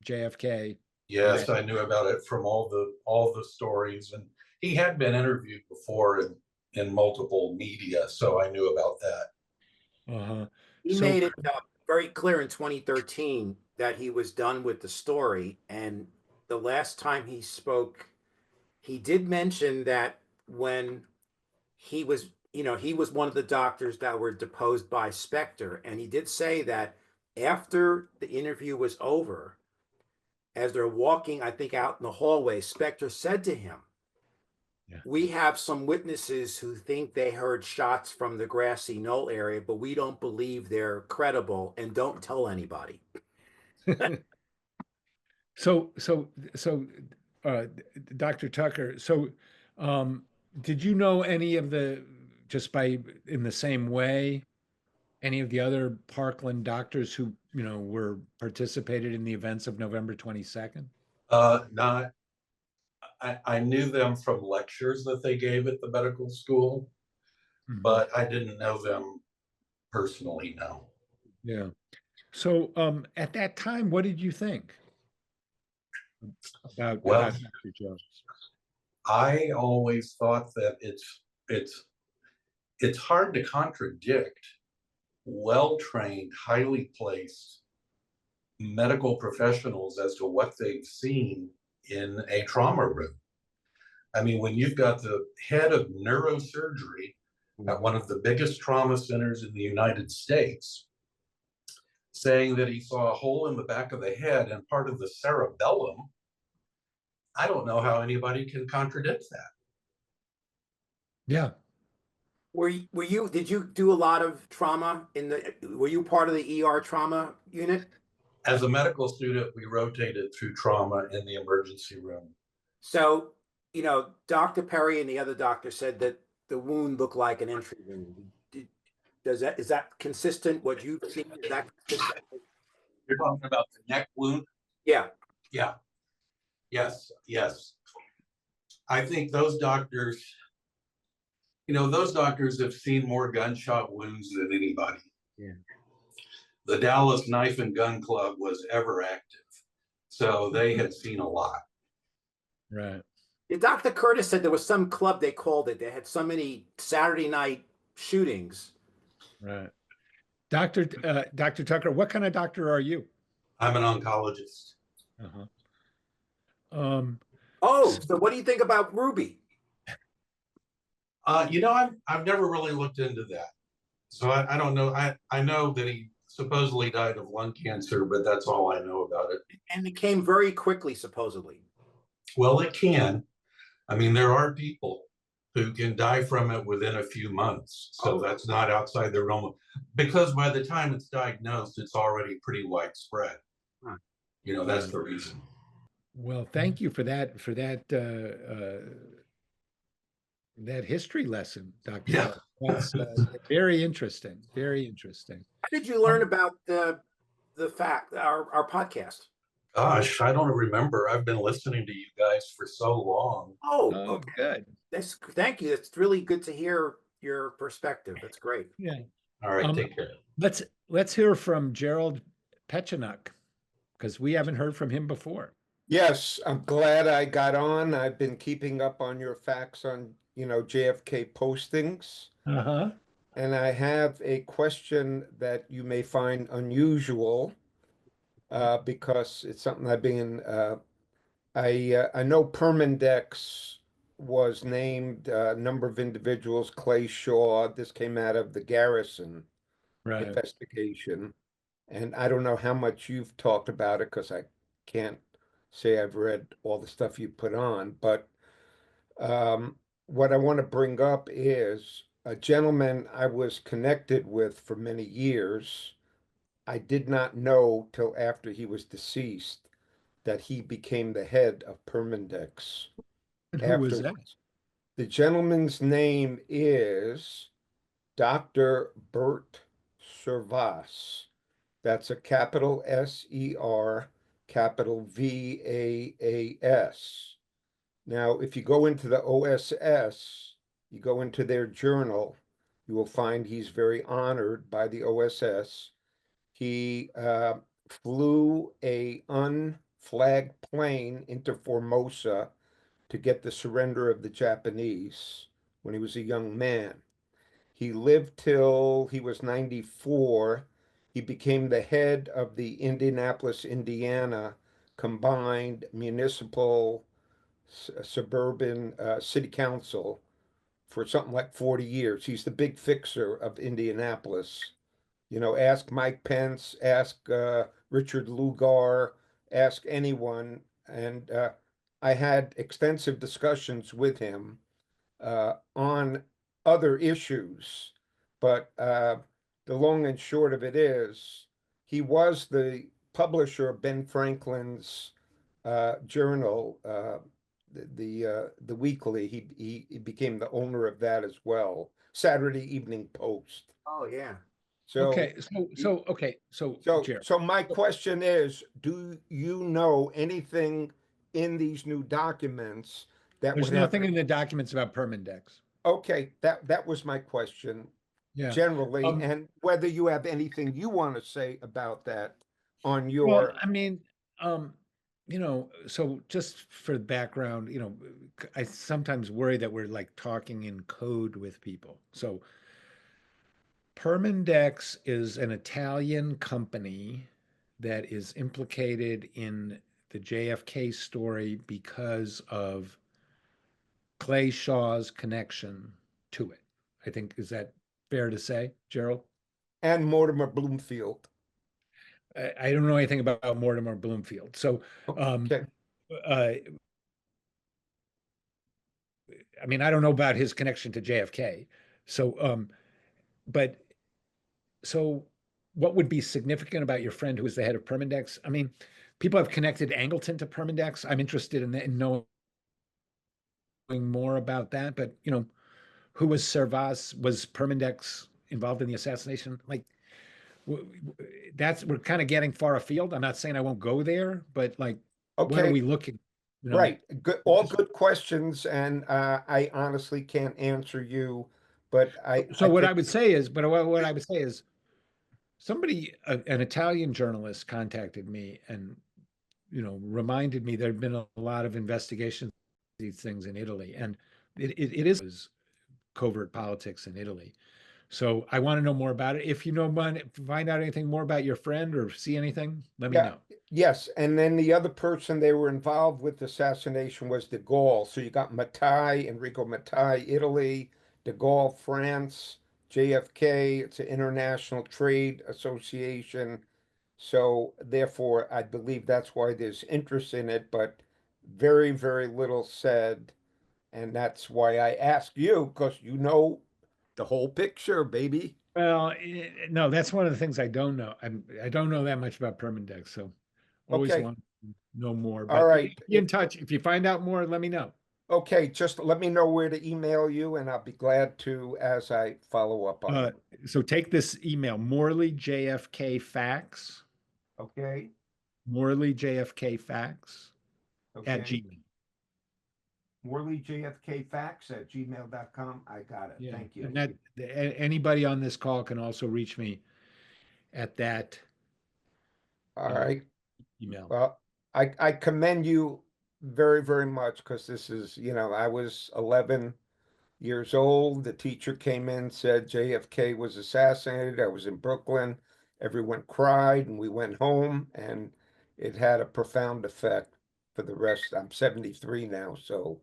JFK. Yes, I knew about it from all the stories, and he had been interviewed before in multiple media, so I knew about that. Uh-huh. he So- made it very clear in 2013 that he was done with the story. And the last time he spoke, he did mention that when he was, he was one of the doctors that were deposed by Spectre. And he did say that after the interview was over, as they're walking, I think, out in the hallway, Spectre said to him, Yeah. we have some witnesses who think they heard shots from the grassy knoll area, but we don't believe they're credible, and don't tell anybody. So, Dr. Tucker, did you know any of just in the same way, any of the other Parkland doctors who, were participated in the events of November 22nd? Not. I knew them from lectures that they gave at the medical school, Mhm. but I didn't know them personally, no. Yeah. So, at that time, what did you think about Well, Dr. Jones? I always thought that it's hard to contradict well-trained, highly placed medical professionals as to what they've seen in a trauma room. I mean, when you've got the head of neurosurgery at one of the biggest trauma centers in the United States saying that he saw a hole in the back of the head and part of the cerebellum, I don't know how anybody can contradict that. Yeah. Did you do a lot of trauma were you part of the ER trauma unit? As a medical student, we rotated through trauma in the emergency room. So, Dr. Perry and the other doctor said that the wound looked like an entry wound. Is that consistent? What you've seen? Is that consistent? You're talking about the neck wound? Yeah. Yeah. Yes. I think those doctors, those doctors have seen more gunshot wounds than anybody. Yeah. The Dallas Knife and Gun Club was ever active, so they had seen a lot. Right. Dr. Curtis said there was some club, they called it. They had so many Saturday night shootings. Right. Dr. Tucker, what kind of doctor are you? I'm an oncologist. Uh-huh. Um, Oh, so what do you think about Ruby? I've never really looked into that. So I don't know. I know that he supposedly died of lung cancer, but that's all I know about it. And it came very quickly, supposedly. Well, it can. I mean, there are people who can die from it within a few months. So that's not outside the realm of, because by the time it's diagnosed, it's already pretty widespread. Huh. That's the reason. well, thank you for that, that history lesson, Dr. Yeah. Tucker. That's very interesting. Very interesting. How did you learn about the fact our podcast? Gosh, I don't remember. I've been listening to you guys for so long. Oh, Oh, okay. good. Thank you. It's really good to hear your perspective. That's great. Yeah. All right, take care. Let's hear from Gerald Pechenuk, because we haven't heard from him before. Yes, I'm glad I got on. I've been keeping up on your facts on, JFK postings. Uh-huh. And I have a question that you may find unusual, because it's something I've been, I know Permindex was named a number of individuals, Clay Shaw. This came out of the Garrison Right. investigation. And I don't know how much you've talked about it because I can't say I've read all the stuff you put on, but what I want to bring up is a gentleman I was connected with for many years. I did not know till after he was deceased that he became the head of Permindex. And who was that? Afterwards. The gentleman's name is Dr. Bert Servas. That's a capital SER, capital VAAS. Now, if you go into the OSS, you go into their journal, you will find he's very honored by the OSS. He flew a unflagged plane into Formosa to get the surrender of the Japanese when he was a young man. He lived till he was 94. He became the head of the Indianapolis, Indiana combined municipal suburban city council for something like 40 years. He's the big fixer of Indianapolis. Ask Mike Pence, ask Richard Lugar, ask anyone. And I had extensive discussions with him on other issues. But the long and short of it is, he was the publisher of Ben Franklin's journal, the weekly. He became the owner of that as well. Saturday Evening Post. Oh, yeah. So Gerald. so my question is, do you know anything in these new documents that There's would have? nothing in the documents about Permindex. Okay, that was my question. Yeah. Generally, and whether you have anything you want to say about that on your. Well, I mean, so just for the background, I sometimes worry that we're like talking in code with people. So Permindex is an Italian company that is implicated in the JFK story because of Clay Shaw's connection to it. I think, is that fair to say, Gerald? And Mortimer Bloomfield. I don't know anything about Mortimer Bloomfield. So, Okay. I mean, I don't know about his connection to JFK. So, so what would be significant about your friend who is the head of Permindex? I mean, people have connected Angleton to Permindex. I'm interested in knowing more about that. But, who was Servas? Was Permindex involved in the assassination? Like, we're kind of getting far afield. I'm not saying I won't go there, but like, what are Okay. we looking? Right. Good. All good questions, and I honestly can't answer you, but So what I think. would say is, what I would say is, somebody, an Italian journalist contacted me and, reminded me there'd been a lot of investigations of these things in Italy, and it is covert politics in Italy. So I want to know more about it. If you know, find out anything more about your friend or see anything, let me Yeah. know. Yes, and then the other person they were involved with the assassination was de Gaulle. So you got Mattei, Enrico Mattei, Italy, de Gaulle, France, JFK. It's an international trade association. So therefore, I believe that's why there's interest in it, but very, very little said. And that's why I ask you, because you know the whole picture, baby. Well, no, that's one of the things I don't know. I don't know that much about Permindex, so always Okay. want to know more. All But right. be in touch. If you find out more, let me know. Okay, just let me know where to email you, and I'll be glad to as I follow up on it. So take this email, Morley JFK Facts, Okay, Morley JFK Facts at okay. Gmail. MorleyJFKFacts@gmail.com. I got it. Yeah, Thank you. and that anybody on this call can also reach me at that All right. email. Well, I commend you very, very much because this is, I was 11 years old. The teacher came in, said JFK was assassinated. I was in Brooklyn. Everyone cried, and we went home, and it had a profound effect for the rest. I'm 73 now, so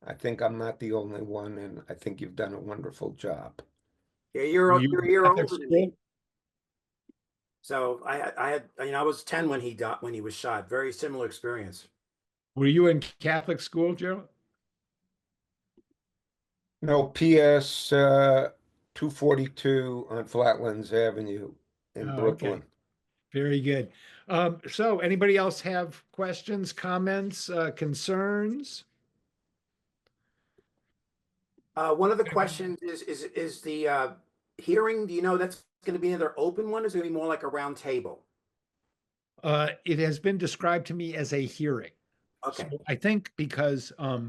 I think I'm not the only one, and I think you've done a wonderful job. Yeah, Were you're a in year Catholic older than me. school? So I was 10 when he was shot. Very similar experience. Were you in Catholic school, Joe? No, PS 242 on Flatlands Avenue in Oh, okay. Brooklyn. Very good. So anybody else have questions, comments, concerns? One of the questions is the hearing. Do you know that's going to be another open one? Or is it going to be more like a round table? It has been described to me as a hearing. Okay. So I think because uh,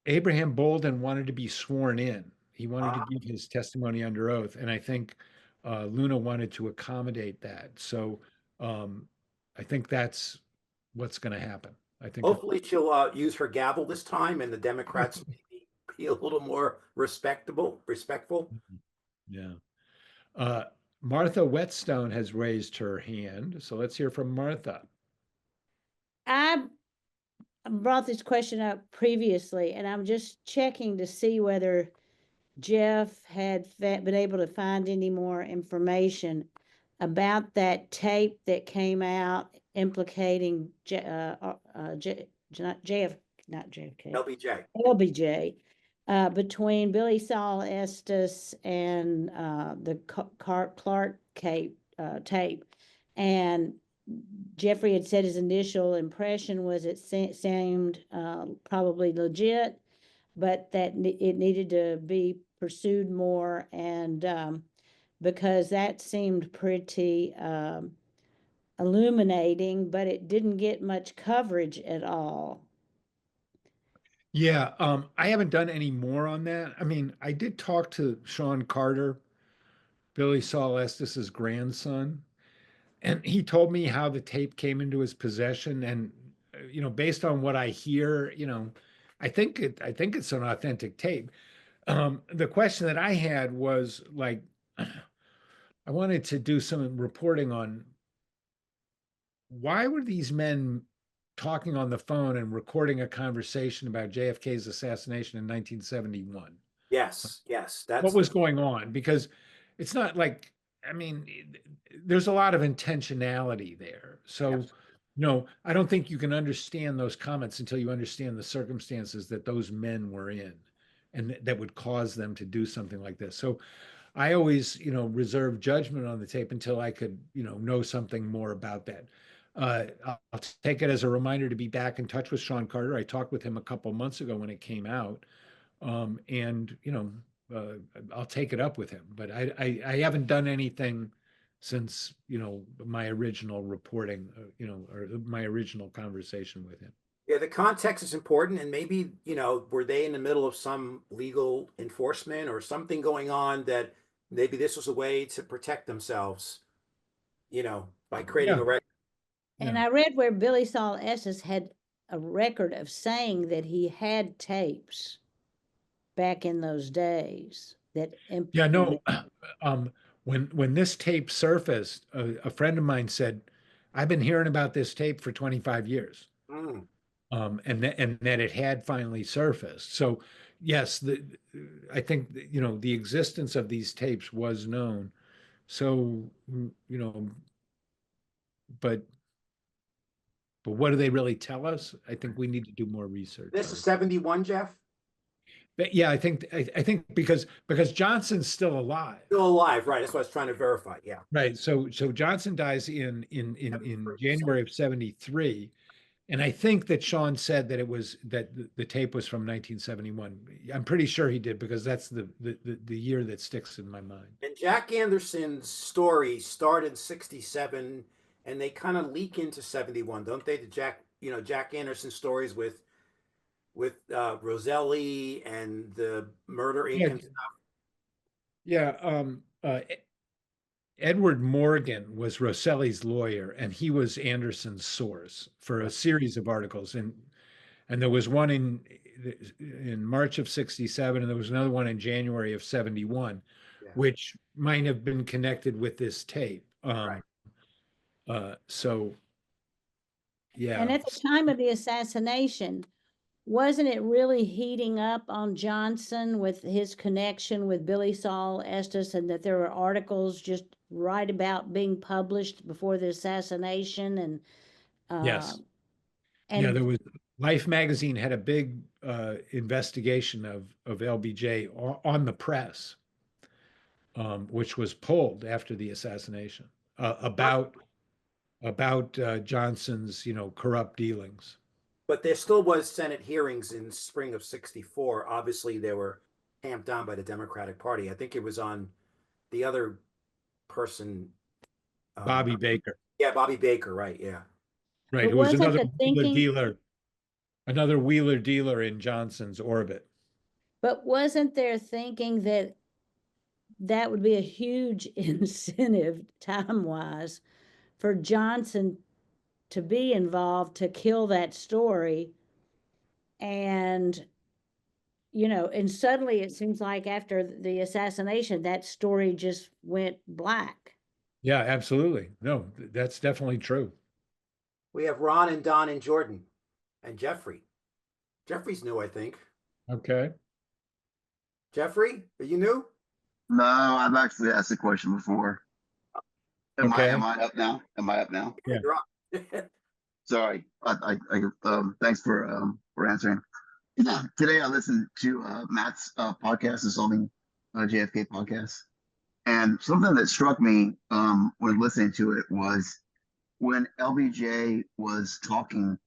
Abraham Bolden wanted to be sworn in. He wanted to give his testimony under oath, and I think Luna wanted to accommodate that. So I think that's what's going to happen. I think. Hopefully she'll use her gavel this time, and the Democrats be a little more respectful. Yeah. Martha Whetstone has raised her hand, so let's hear from Martha. I brought this question up previously, and I'm just checking to see whether Jeff had been able to find any more information about that tape that came out implicating not JFK, LBJ. LBJ, between Billy Saul Estes and the Clark tape. And Jeffrey had said his initial impression was it seemed probably legit, but that it needed to be pursued more, and because that seemed pretty illuminating, but it didn't get much coverage at all. Yeah, I haven't done any more on that. I mean, I did talk to Sean Carter, Billy Saul Estes's grandson, and he told me how the tape came into his possession. And based on what I hear, I think it's an authentic tape. The question that I had was like, I wanted to do some reporting on why were these men talking on the phone and recording a conversation about JFK's assassination in 1971? Yes, What was going on? Because it's not like, I mean, there's a lot of intentionality there. So, Yes. I don't think you can understand those comments until you understand the circumstances that those men were in and that would cause them to do something like this. So I always, reserve judgment on the tape until I could, know something more about that. I'll take it as a reminder to be back in touch with Sean Carter. I talked with him a couple months ago when it came out. And I'll take it up with him, but I haven't done anything since, my original reporting, or my original conversation with him. Yeah, the context is important, and maybe, were they in the middle of some legal enforcement or something going on that maybe this was a way to protect themselves, by creating Yeah. a record. And Yeah. I read where Billy Saul Estes had a record of saying that he had tapes back in those days that. Yeah, no, when this tape surfaced, a friend of mine said, I've been hearing about this tape for 25 years. Mm. And that it had finally surfaced. So yes, I think the existence of these tapes was known. So but what do they really tell us? I think we need to do more research. This is 71, Jeff? But yeah, I think because Johnson's still alive. Still alive, right? That's what I was trying to verify. Yeah. Right. So Johnson dies in January of 73. And I think that Sean said that the tape was from 1971. I'm pretty sure he did because that's the year that sticks in my mind. And Jack Anderson's stories start in 67 and they kind of leak into 71, don't they? The Jack Anderson stories with Roselli and the Murder Inc. and stuff. Yeah. Edward Morgan was Rosselli's lawyer, and he was Anderson's source for a series of articles. And there was one in March of 67, and there was another one in January of 71, Yeah. which might have been connected with this tape. Right. So, yeah. And at the time of the assassination, wasn't it really heating up on Johnson with his connection with Billy Saul Estes, and that there were articles just right about being published before the assassination? And Yes. and Yeah, there was Life magazine had a big investigation of LBJ on the press, which was pulled after the assassination about Johnson's corrupt dealings. But there still was Senate hearings in spring of 64. Obviously, they were tamped down by the Democratic Party. I think it was on the other person. Bobby Baker. Yeah, Bobby Baker, right, yeah. Right. But It was wasn't another the thinking- another wheeler dealer in Johnson's orbit. But wasn't there thinking that that would be a huge incentive time-wise for Johnson to be involved, to kill that story? And and suddenly it seems like after the assassination, that story just went black. Yeah, absolutely. No, that's definitely true. We have Ron and Don and Jordan and Jeffrey. Jeffrey's new, I think. Okay. Jeffrey, are you new? No, I've actually asked the question before. Okay. Am I up now? Am I up now? Yeah. You're up. Sorry. Thanks for answering. Yeah. Today I listened to Matt's podcast, the Solving JFK podcast. And something that struck me when listening to it was when LBJ was talking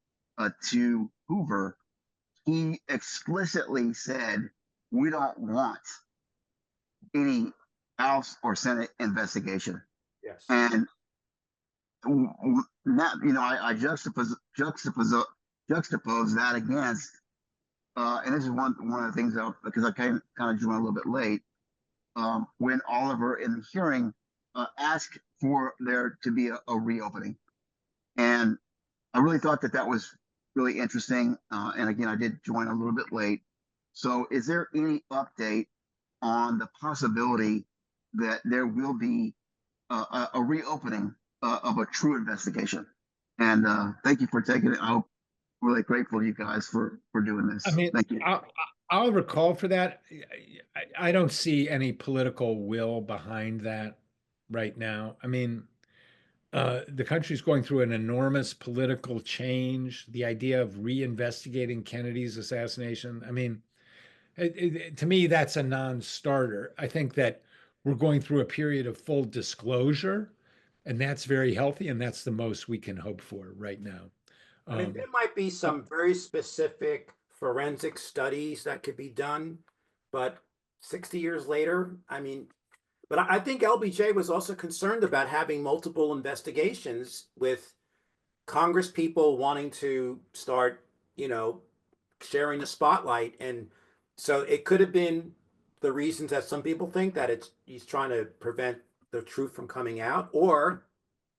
to Hoover, he explicitly said, we don't want any House or Senate investigation. Yes. And that, I juxtapose that against, and this is one of the things because I kind of joined a little bit late, when Oliver in the hearing asked for there to be a reopening. And I really thought that was really interesting. And again, I did join a little bit late. So is there any update on the possibility that there will be a reopening of a true investigation? And thank you for taking it. I'm really grateful to you guys for doing this. I mean, thank you. I'll recall for that. I don't see any political will behind that right now. I mean, the country's going through an enormous political change. The idea of reinvestigating Kennedy's assassination, I mean, to me, that's a non-starter. I think that we're going through a period of full disclosure, and that's very healthy, and that's the most we can hope for right now. I mean, there might be some very specific forensic studies that could be done, but 60 years later, I mean, but I think LBJ was also concerned about having multiple investigations with Congress people wanting to start, sharing the spotlight. And so it could have been the reasons that some people think that he's trying to prevent the truth from coming out, or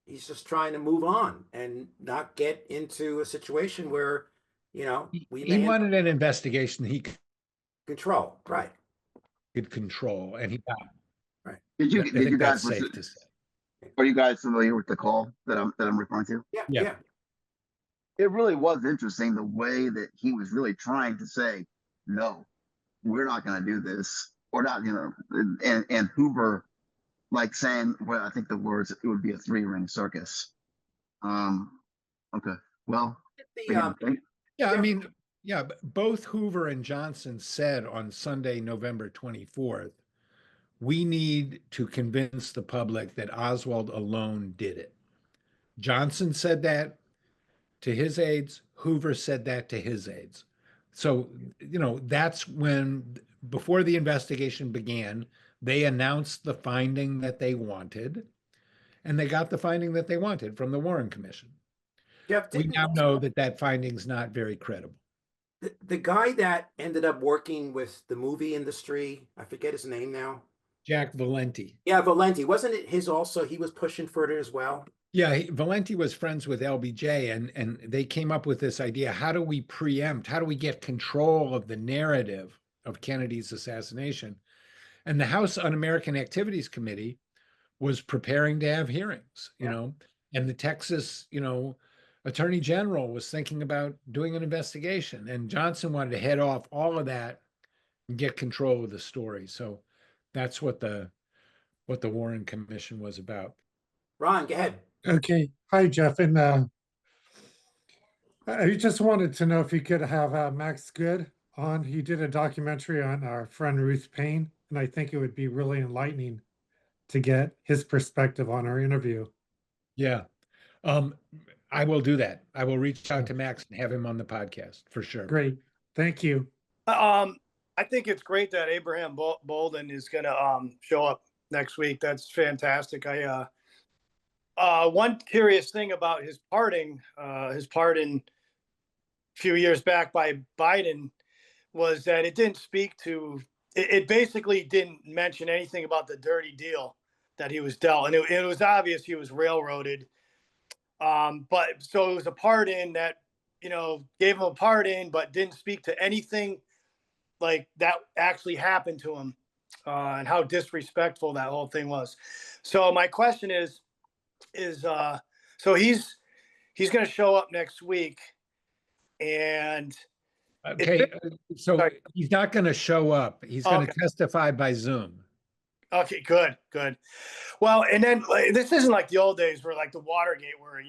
he's just trying to move on and not get into a situation where, he wanted an investigation he Control, right. Good control, and he got. Did you I did think you that's guys safe to say. are you guys familiar with the call that I'm referring to? Yeah, Yeah. yeah. It really was interesting the way that he was really trying to say, no, we're not going to do this, or not, and Hoover like saying, well, I think the words, it would be a 3-ring circus. Okay, well, The, Yeah, I Yeah. mean, yeah, both Hoover and Johnson said on Sunday, November 24th, we need to convince the public that Oswald alone did it. Johnson said that to his aides, Hoover said that to his aides. So, that's when, before the investigation began, they announced the finding that they wanted, and they got the finding that they wanted from the Warren Commission. Jeff, We didn't now know that that finding's not very credible. the guy that ended up working with the movie industry, I forget his name now. Jack Valenti. Yeah, Valenti, wasn't it his also? He was pushing for it as well. Yeah, Valenti was friends with LBJ, and they came up with this idea: how do we preempt? How do we get control of the narrative of Kennedy's assassination? And the House Un-American Activities Committee was preparing to have hearings, and the Texas, Attorney General was thinking about doing an investigation, and Johnson wanted to head off all of that and get control of the story. So that's what the Warren Commission was about. Ron, go ahead. Okay. Hi, Jeff. And I just wanted to know if you could have Max Good on. He did a documentary on our friend Ruth Payne, and I think it would be really enlightening to get his perspective on our interview. Yeah. I will do that. I will reach out to Max and have him on the podcast for sure. Great. Thank you. I think it's great that Abraham Bolden is going to show up next week. That's fantastic. One curious thing about his pardon a few years back by Biden was that it didn't speak to, it basically didn't mention anything about the dirty deal that he was dealt. And it was obvious he was railroaded. But so it was a pardon that, gave him a pardon, but didn't speak to anything like that actually happened to him, and how disrespectful that whole thing was. So my question is so he's going to show up next week, and Okay, so sorry. he's not going to show up. He's going to testify by Zoom. Okay, good. Well, and then this isn't like the old days where like the Watergate, where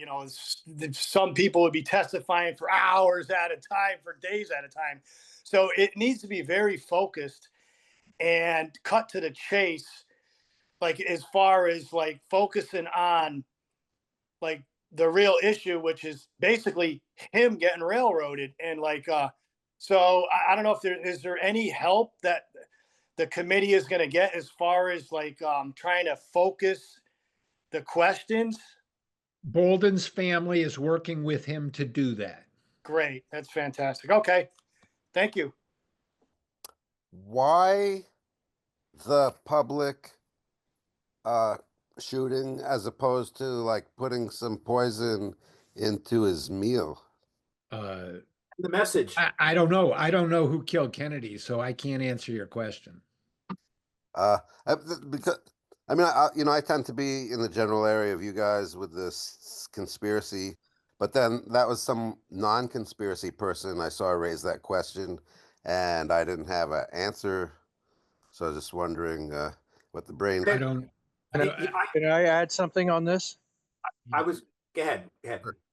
some people would be testifying for hours at a time, for days at a time. So it needs to be very focused and cut to the chase, like as far as like focusing on like the real issue, which is basically him getting railroaded. And so I don't know if is there any help that the committee is going to get as far as like trying to focus the questions? Bolden's family is working with him to do that. Great. That's fantastic. Okay. Thank you. Why the public shooting as opposed to like putting some poison into his meal? The message. I don't know. I don't know who killed Kennedy, so I can't answer your question. Because I mean, I tend to be in the general area of you guys with this conspiracy, but then that was some non-conspiracy person I saw raise that question, and I didn't have an answer. So I was just wondering what the brain. I don't. Can I add something on this? Go ahead.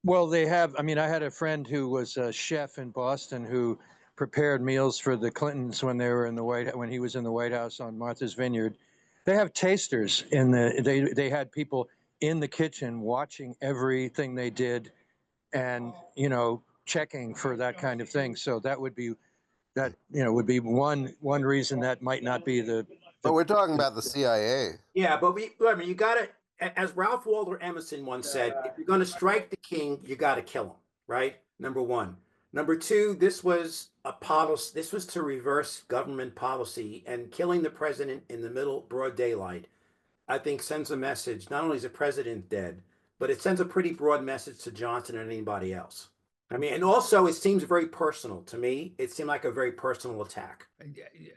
Well, they have. I mean, I had a friend who was a chef in Boston who prepared meals for the Clintons when they were in the when he was in the White House on Martha's Vineyard. They have tasters they had people in the kitchen watching everything they did, and checking for that kind of thing. So that would be would be one reason that might not be the. But we're talking about the CIA. Yeah, but you got to, as Ralph Waldo Emerson once said, if you're going to strike the king, you got to kill him, right? Number one. Number two, this was a policy. This was to reverse government policy, and killing the president in the middle, broad daylight, I think sends a message. Not only is the president dead, but it sends a pretty broad message to Johnson and anybody else. I mean, and also it seems very personal to me. It seemed like a very personal attack.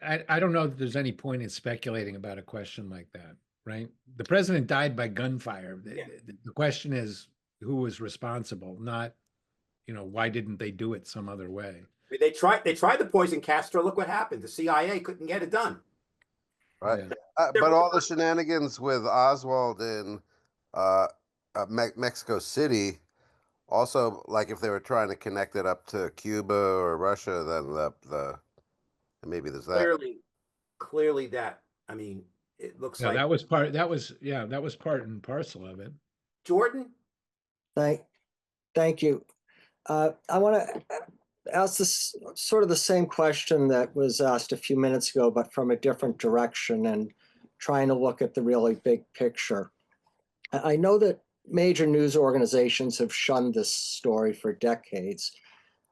I don't know that there's any point in speculating about a question like that, right? The president died by gunfire. The question is who was responsible, not, why didn't they do it some other way? I mean, they tried to poison Castro. Look what happened. The CIA couldn't get it done. Right. Yeah. But all the shenanigans with Oswald in Mexico City, also, like if they were trying to connect it up to Cuba or Russia, then maybe there's that. Clearly that, I mean, it looks Yeah, like. that was part and parcel of it. Jordan? Thank you. I want to ask this sort of the same question that was asked a few minutes ago, but from a different direction and trying to look at the really big picture. I know that major news organizations have shunned this story for decades,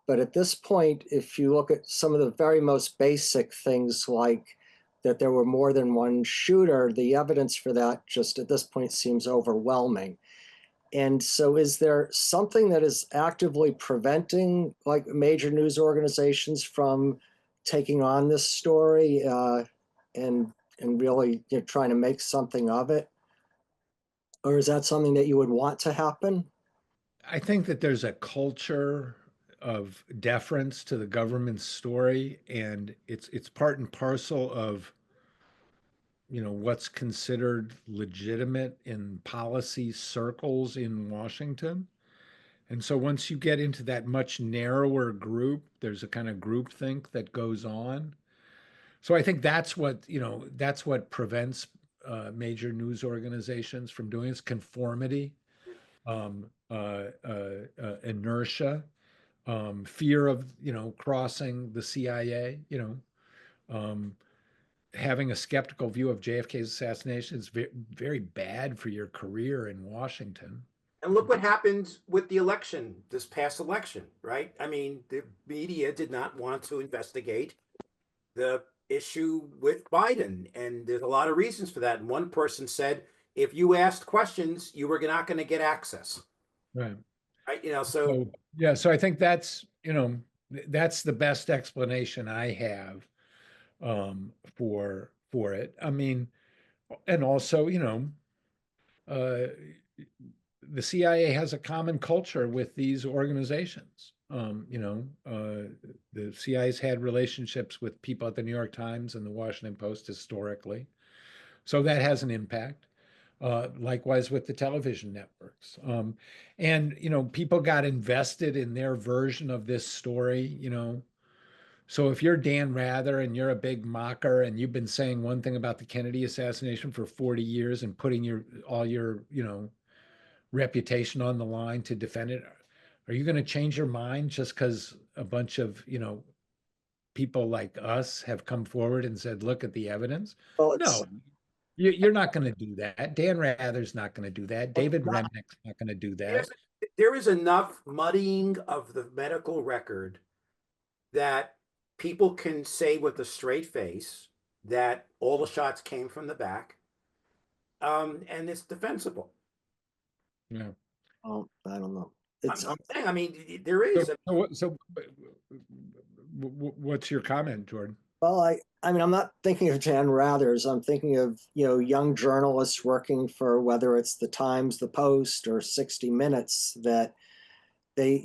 but at this point, if you look at some of the very most basic things like that there were more than one shooter, the evidence for that just at this point seems overwhelming. And so is there something that is actively preventing like major news organizations from taking on this story and really trying to make something of it? Or is that something that you would want to happen? I think that there's a culture of deference to the government's story, and it's part and parcel of what's considered legitimate in policy circles in Washington. And so once you get into that much narrower group, there's a kind of groupthink that goes on. So I think that's what prevents major news organizations from doing is conformity, inertia, fear of crossing the CIA. Having a skeptical view of JFK's assassination is very, very bad for your career in Washington. And look what happened with the election, this past election, right? I mean, the media did not want to investigate the issue with Biden. And there's a lot of reasons for that. And one person said, if you asked questions, you were not going to get access. Right. Right. So I think that's the best explanation I have for it. I mean, and also, the CIA has a common culture with these organizations. The CIA's had relationships with people at the New York Times and the Washington Post historically. So that has an impact. Likewise with the television networks. And people got invested in their version of this story, So if you're Dan Rather and you're a big mocker and you've been saying one thing about the Kennedy assassination for 40 years and putting all your reputation on the line to defend it, are you going to change your mind just because a bunch of, people like us have come forward and said, look at the evidence? Well, no, you're not going to do that. Dan Rather's not going to do that. David Remnick's not going to do that. There is enough muddying of the medical record that people can say with a straight face that all the shots came from the back, and it's defensible. Yeah. Oh, I don't know. I'm saying, I mean, there is. So what's your comment, Jordan? Well, I mean, I'm not thinking of Dan Rather's. I'm thinking of, young journalists working for whether it's the Times, the Post, or 60 Minutes that they,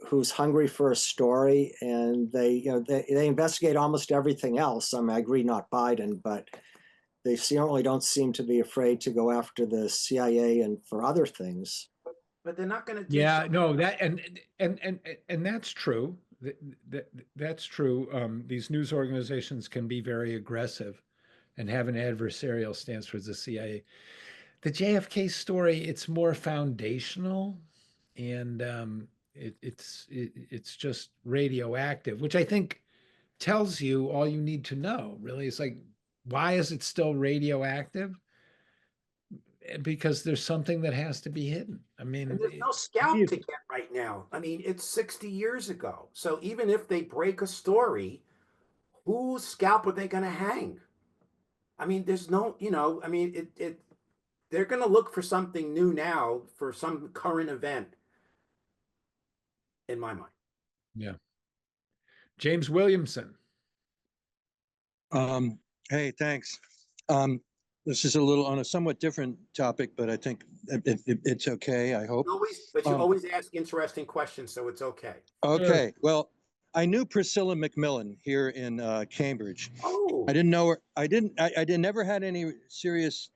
who's hungry for a story and they investigate almost everything else. I mean, I agree, not Biden, but they certainly don't seem to be afraid to go after the CIA and for other things. But they're not going to. Yeah, no, that and that's true. That's true. These news organizations can be very aggressive and have an adversarial stance towards the CIA. The JFK story, it's more foundational, and it's just radioactive, which I think tells you all you need to know. Really, it's like, why is it still radioactive? Because there's something that has to be hidden. I mean, there's no scalp to get right now. I mean, it's 60 years ago. So even if they break a story, whose scalp are they going to hang? I mean, there's no, I mean, they're going to look for something new now for some current event. in my mind. Yeah. James Williamson. Hey, thanks. This is a little on a somewhat different topic, but I think it's okay, I hope. But you always ask interesting questions, so it's okay. Okay, well, I knew Priscilla McMillan here in Cambridge. Oh. I didn't know her. I never had any serious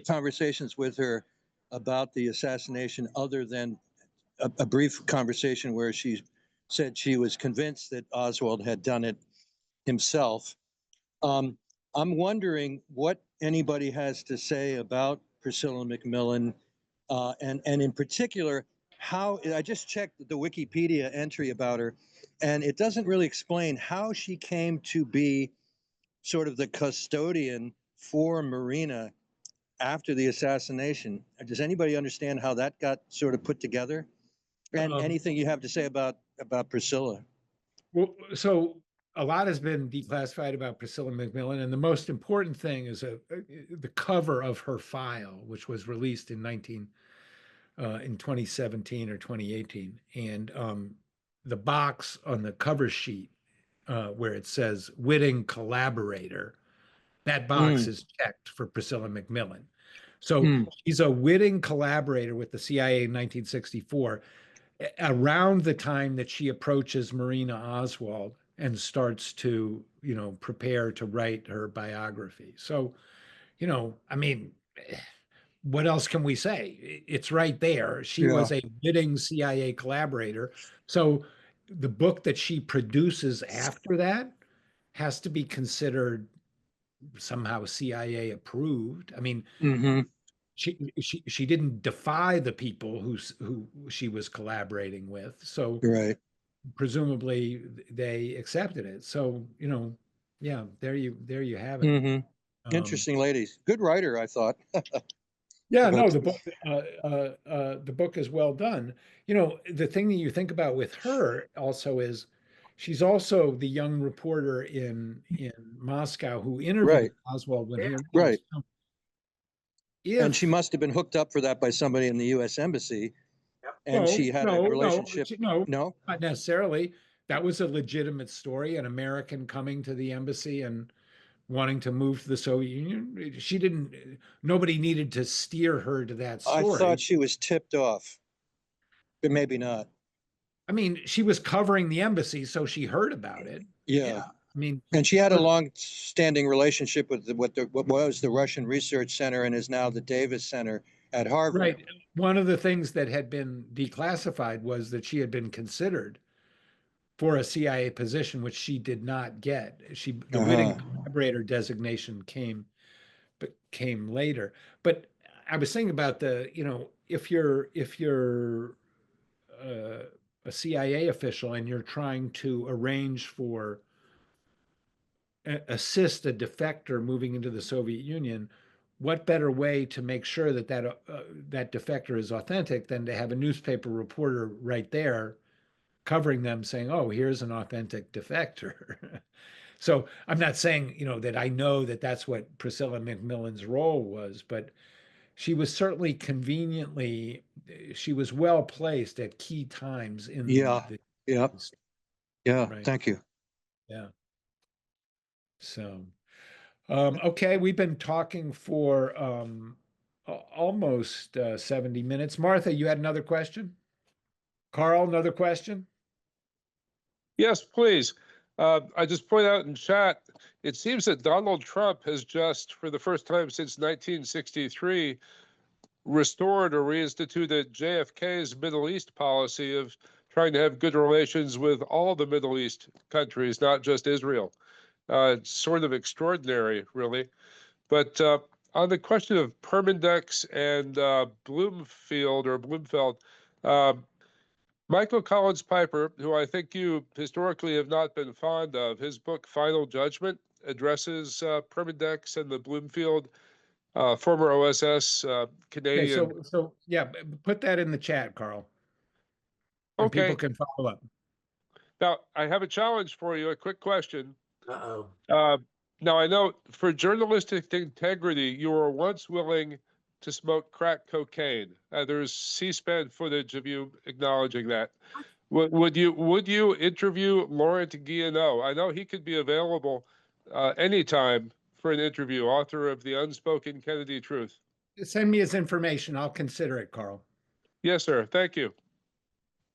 conversations with her about the assassination other than a brief conversation where she said she was convinced that Oswald had done it himself. I'm wondering what anybody has to say about Priscilla McMillan, and in particular, how I just checked the Wikipedia entry about her, and it doesn't really explain how she came to be sort of the custodian for Marina after the assassination. Does anybody understand how that got sort of put together? And anything you have to say about Priscilla? Well, so a lot has been declassified about Priscilla McMillan, and the most important thing is the cover of her file, which was released in 2017 or 2018, and the box on the cover sheet where it says "Witting Collaborator," that box is checked for Priscilla McMillan. So she's a witting collaborator with the CIA in 1964. Around the time that she approaches Marina Oswald and starts to, prepare to write her biography. So, I mean, what else can we say? It's right there. She was a witting CIA collaborator. So the book that she produces after that has to be considered somehow CIA approved. I mean, she didn't defy the people who she was collaborating with, so presumably they accepted it. So yeah, there you have it. Interesting ladies, good writer, I thought. Yeah, no, the book is well done. The thing that you think about with her also is she's also the young reporter in Moscow who interviewed Oswald when he right. And If she must have been hooked up for that by somebody in the U.S. Embassy. And she had a relationship. No, not necessarily. That was a legitimate story, an American coming to the embassy and wanting to move to the Soviet Union. She didn't, nobody needed to steer her to that story. I thought she was tipped off, but maybe not. I mean, she was covering the embassy, so she heard about it. Yeah. I mean, and she had a long-standing relationship with what was the Russian Research Center and is now the Davis Center at Harvard. Right. One of the things that had been declassified was that she had been considered for a CIA position, which she did not get. The witting collaborator designation came later. But I was thinking about if you're a CIA official and you're trying to arrange for assist a defector moving into the Soviet Union, what better way to make sure that that defector is authentic than to have a newspaper reporter right there covering them saying, oh, here's an authentic defector. So I'm not saying, that I know that that's what Priscilla McMillan's role was, but she was certainly conveniently, she was well placed at key times in Thank you. Yeah. So, okay, we've been talking for almost 70 minutes. Martha, you had another question? Carl, another question? Yes, please. I just point out in chat, it seems that Donald Trump has just, for the first time since 1963, restored or reinstituted JFK's Middle East policy of trying to have good relations with all the Middle East countries, not just Israel. It's sort of extraordinary, really. But on the question of Permindex and Bloomfield, Michael Collins Piper, who I think you historically have not been fond of, his book Final Judgment addresses Permindex and the Bloomfield former OSS Canadian. Okay, so yeah, put that in the chat, Carl. And Okay. people can follow up. Now, I have a challenge for you, a quick question. Uh-oh. Now, I know for journalistic integrity, you were once willing to smoke crack cocaine. There's C-SPAN footage of you acknowledging that. Would you interview Laurent Guilleneau? I know he could be available anytime for an interview, author of The Unspoken Kennedy Truth. Send me his information. I'll consider it, Carl. Yes, sir. Thank you.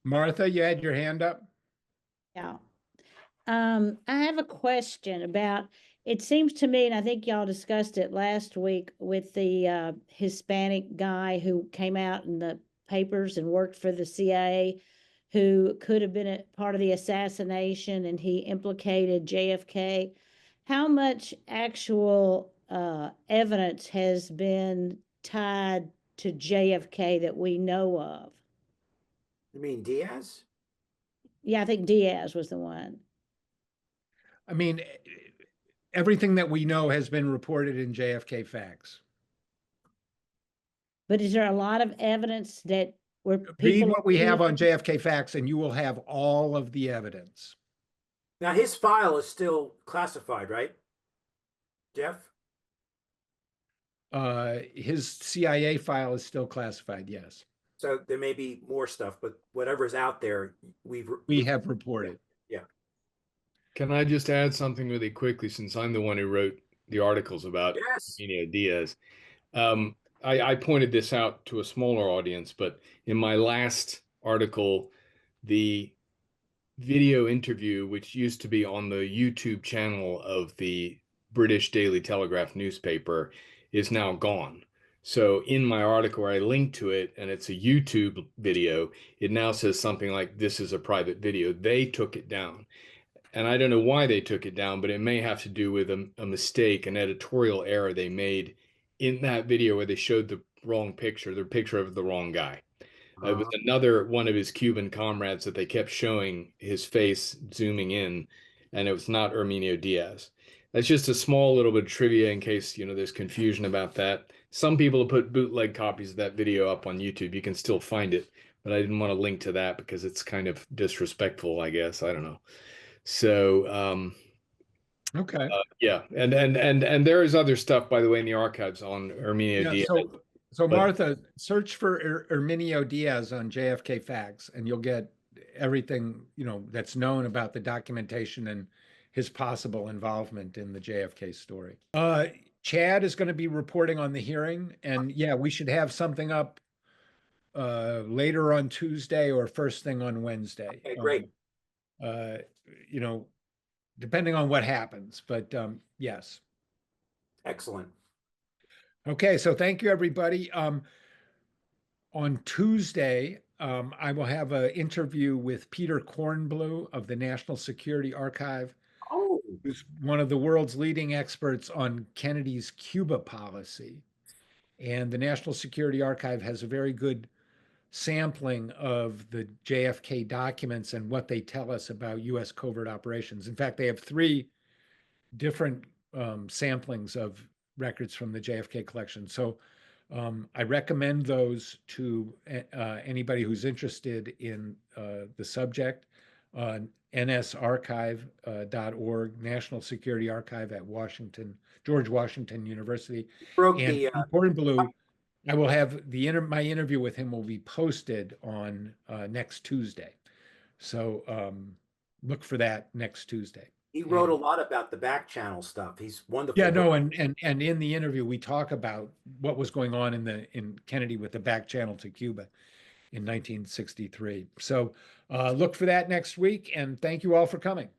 Martha, you had your hand up? Yeah. I have a question about, it seems to me, and I think y'all discussed it last week with the Hispanic guy who came out in the papers and worked for the CIA, who could have been a part of the assassination, and he implicated JFK. How much actual evidence has been tied to JFK that we know of? You mean Diaz? Yeah, I think Diaz was the one. I mean, everything that we know has been reported in JFK Facts. But is there a lot of evidence that where Read people what we have on JFK Facts and you will have all of the evidence. Now his file is still classified, right? Jeff? His CIA file is still classified, yes. So there may be more stuff, but whatever's out there, we have reported. Yeah. Can I just add something really quickly, since I'm the one who wrote the articles about Diaz? I pointed this out to a smaller audience, but in my last article, the video interview, which used to be on the YouTube channel of the British Daily Telegraph newspaper, is now gone. So in my article where I linked to it, and it's a YouTube video, it now says something like, "This is a private video." They took it down. And I don't know why they took it down, but it may have to do with a mistake, an editorial error they made in that video where they showed the wrong picture, the picture of the wrong guy. It was another one of his Cuban comrades that they kept showing his face zooming in, and it was not Herminio Diaz. That's just a small little bit of trivia in case, there's confusion about that. Some people have put bootleg copies of that video up on YouTube. You can still find it, but I didn't want to link to that because it's kind of disrespectful, I guess. I don't know. So, okay. Yeah. And there is other stuff, by the way, in the archives on Herminio Diaz. So Martha, search for Herminio Diaz on JFK Facts, and you'll get everything, that's known about the documentation and his possible involvement in the JFK story. Chad is going to be reporting on the hearing, and yeah, we should have something up later on Tuesday or first thing on Wednesday. Okay, great. Depending on what happens, but yes. Excellent. Okay, so thank you, everybody. On Tuesday, I will have an interview with Peter Kornblue of the National Security Archive, who's one of the world's leading experts on Kennedy's Cuba policy. And the National Security Archive has a very good sampling of the JFK documents and what they tell us about U.S. covert operations. In fact, they have 3 different samplings of records from the JFK collection. So I recommend those to anybody who's interested in the subject. nsarchive.org, National Security Archive at George Washington University. And Kornblue, I will have my interview with him will be posted on next Tuesday. So look for that next Tuesday. He wrote a lot about the back channel stuff. He's wonderful. Yeah, no, and in the interview we talk about what was going on in Kennedy with the back channel to Cuba in 1963. So look for that next week, and thank you all for coming.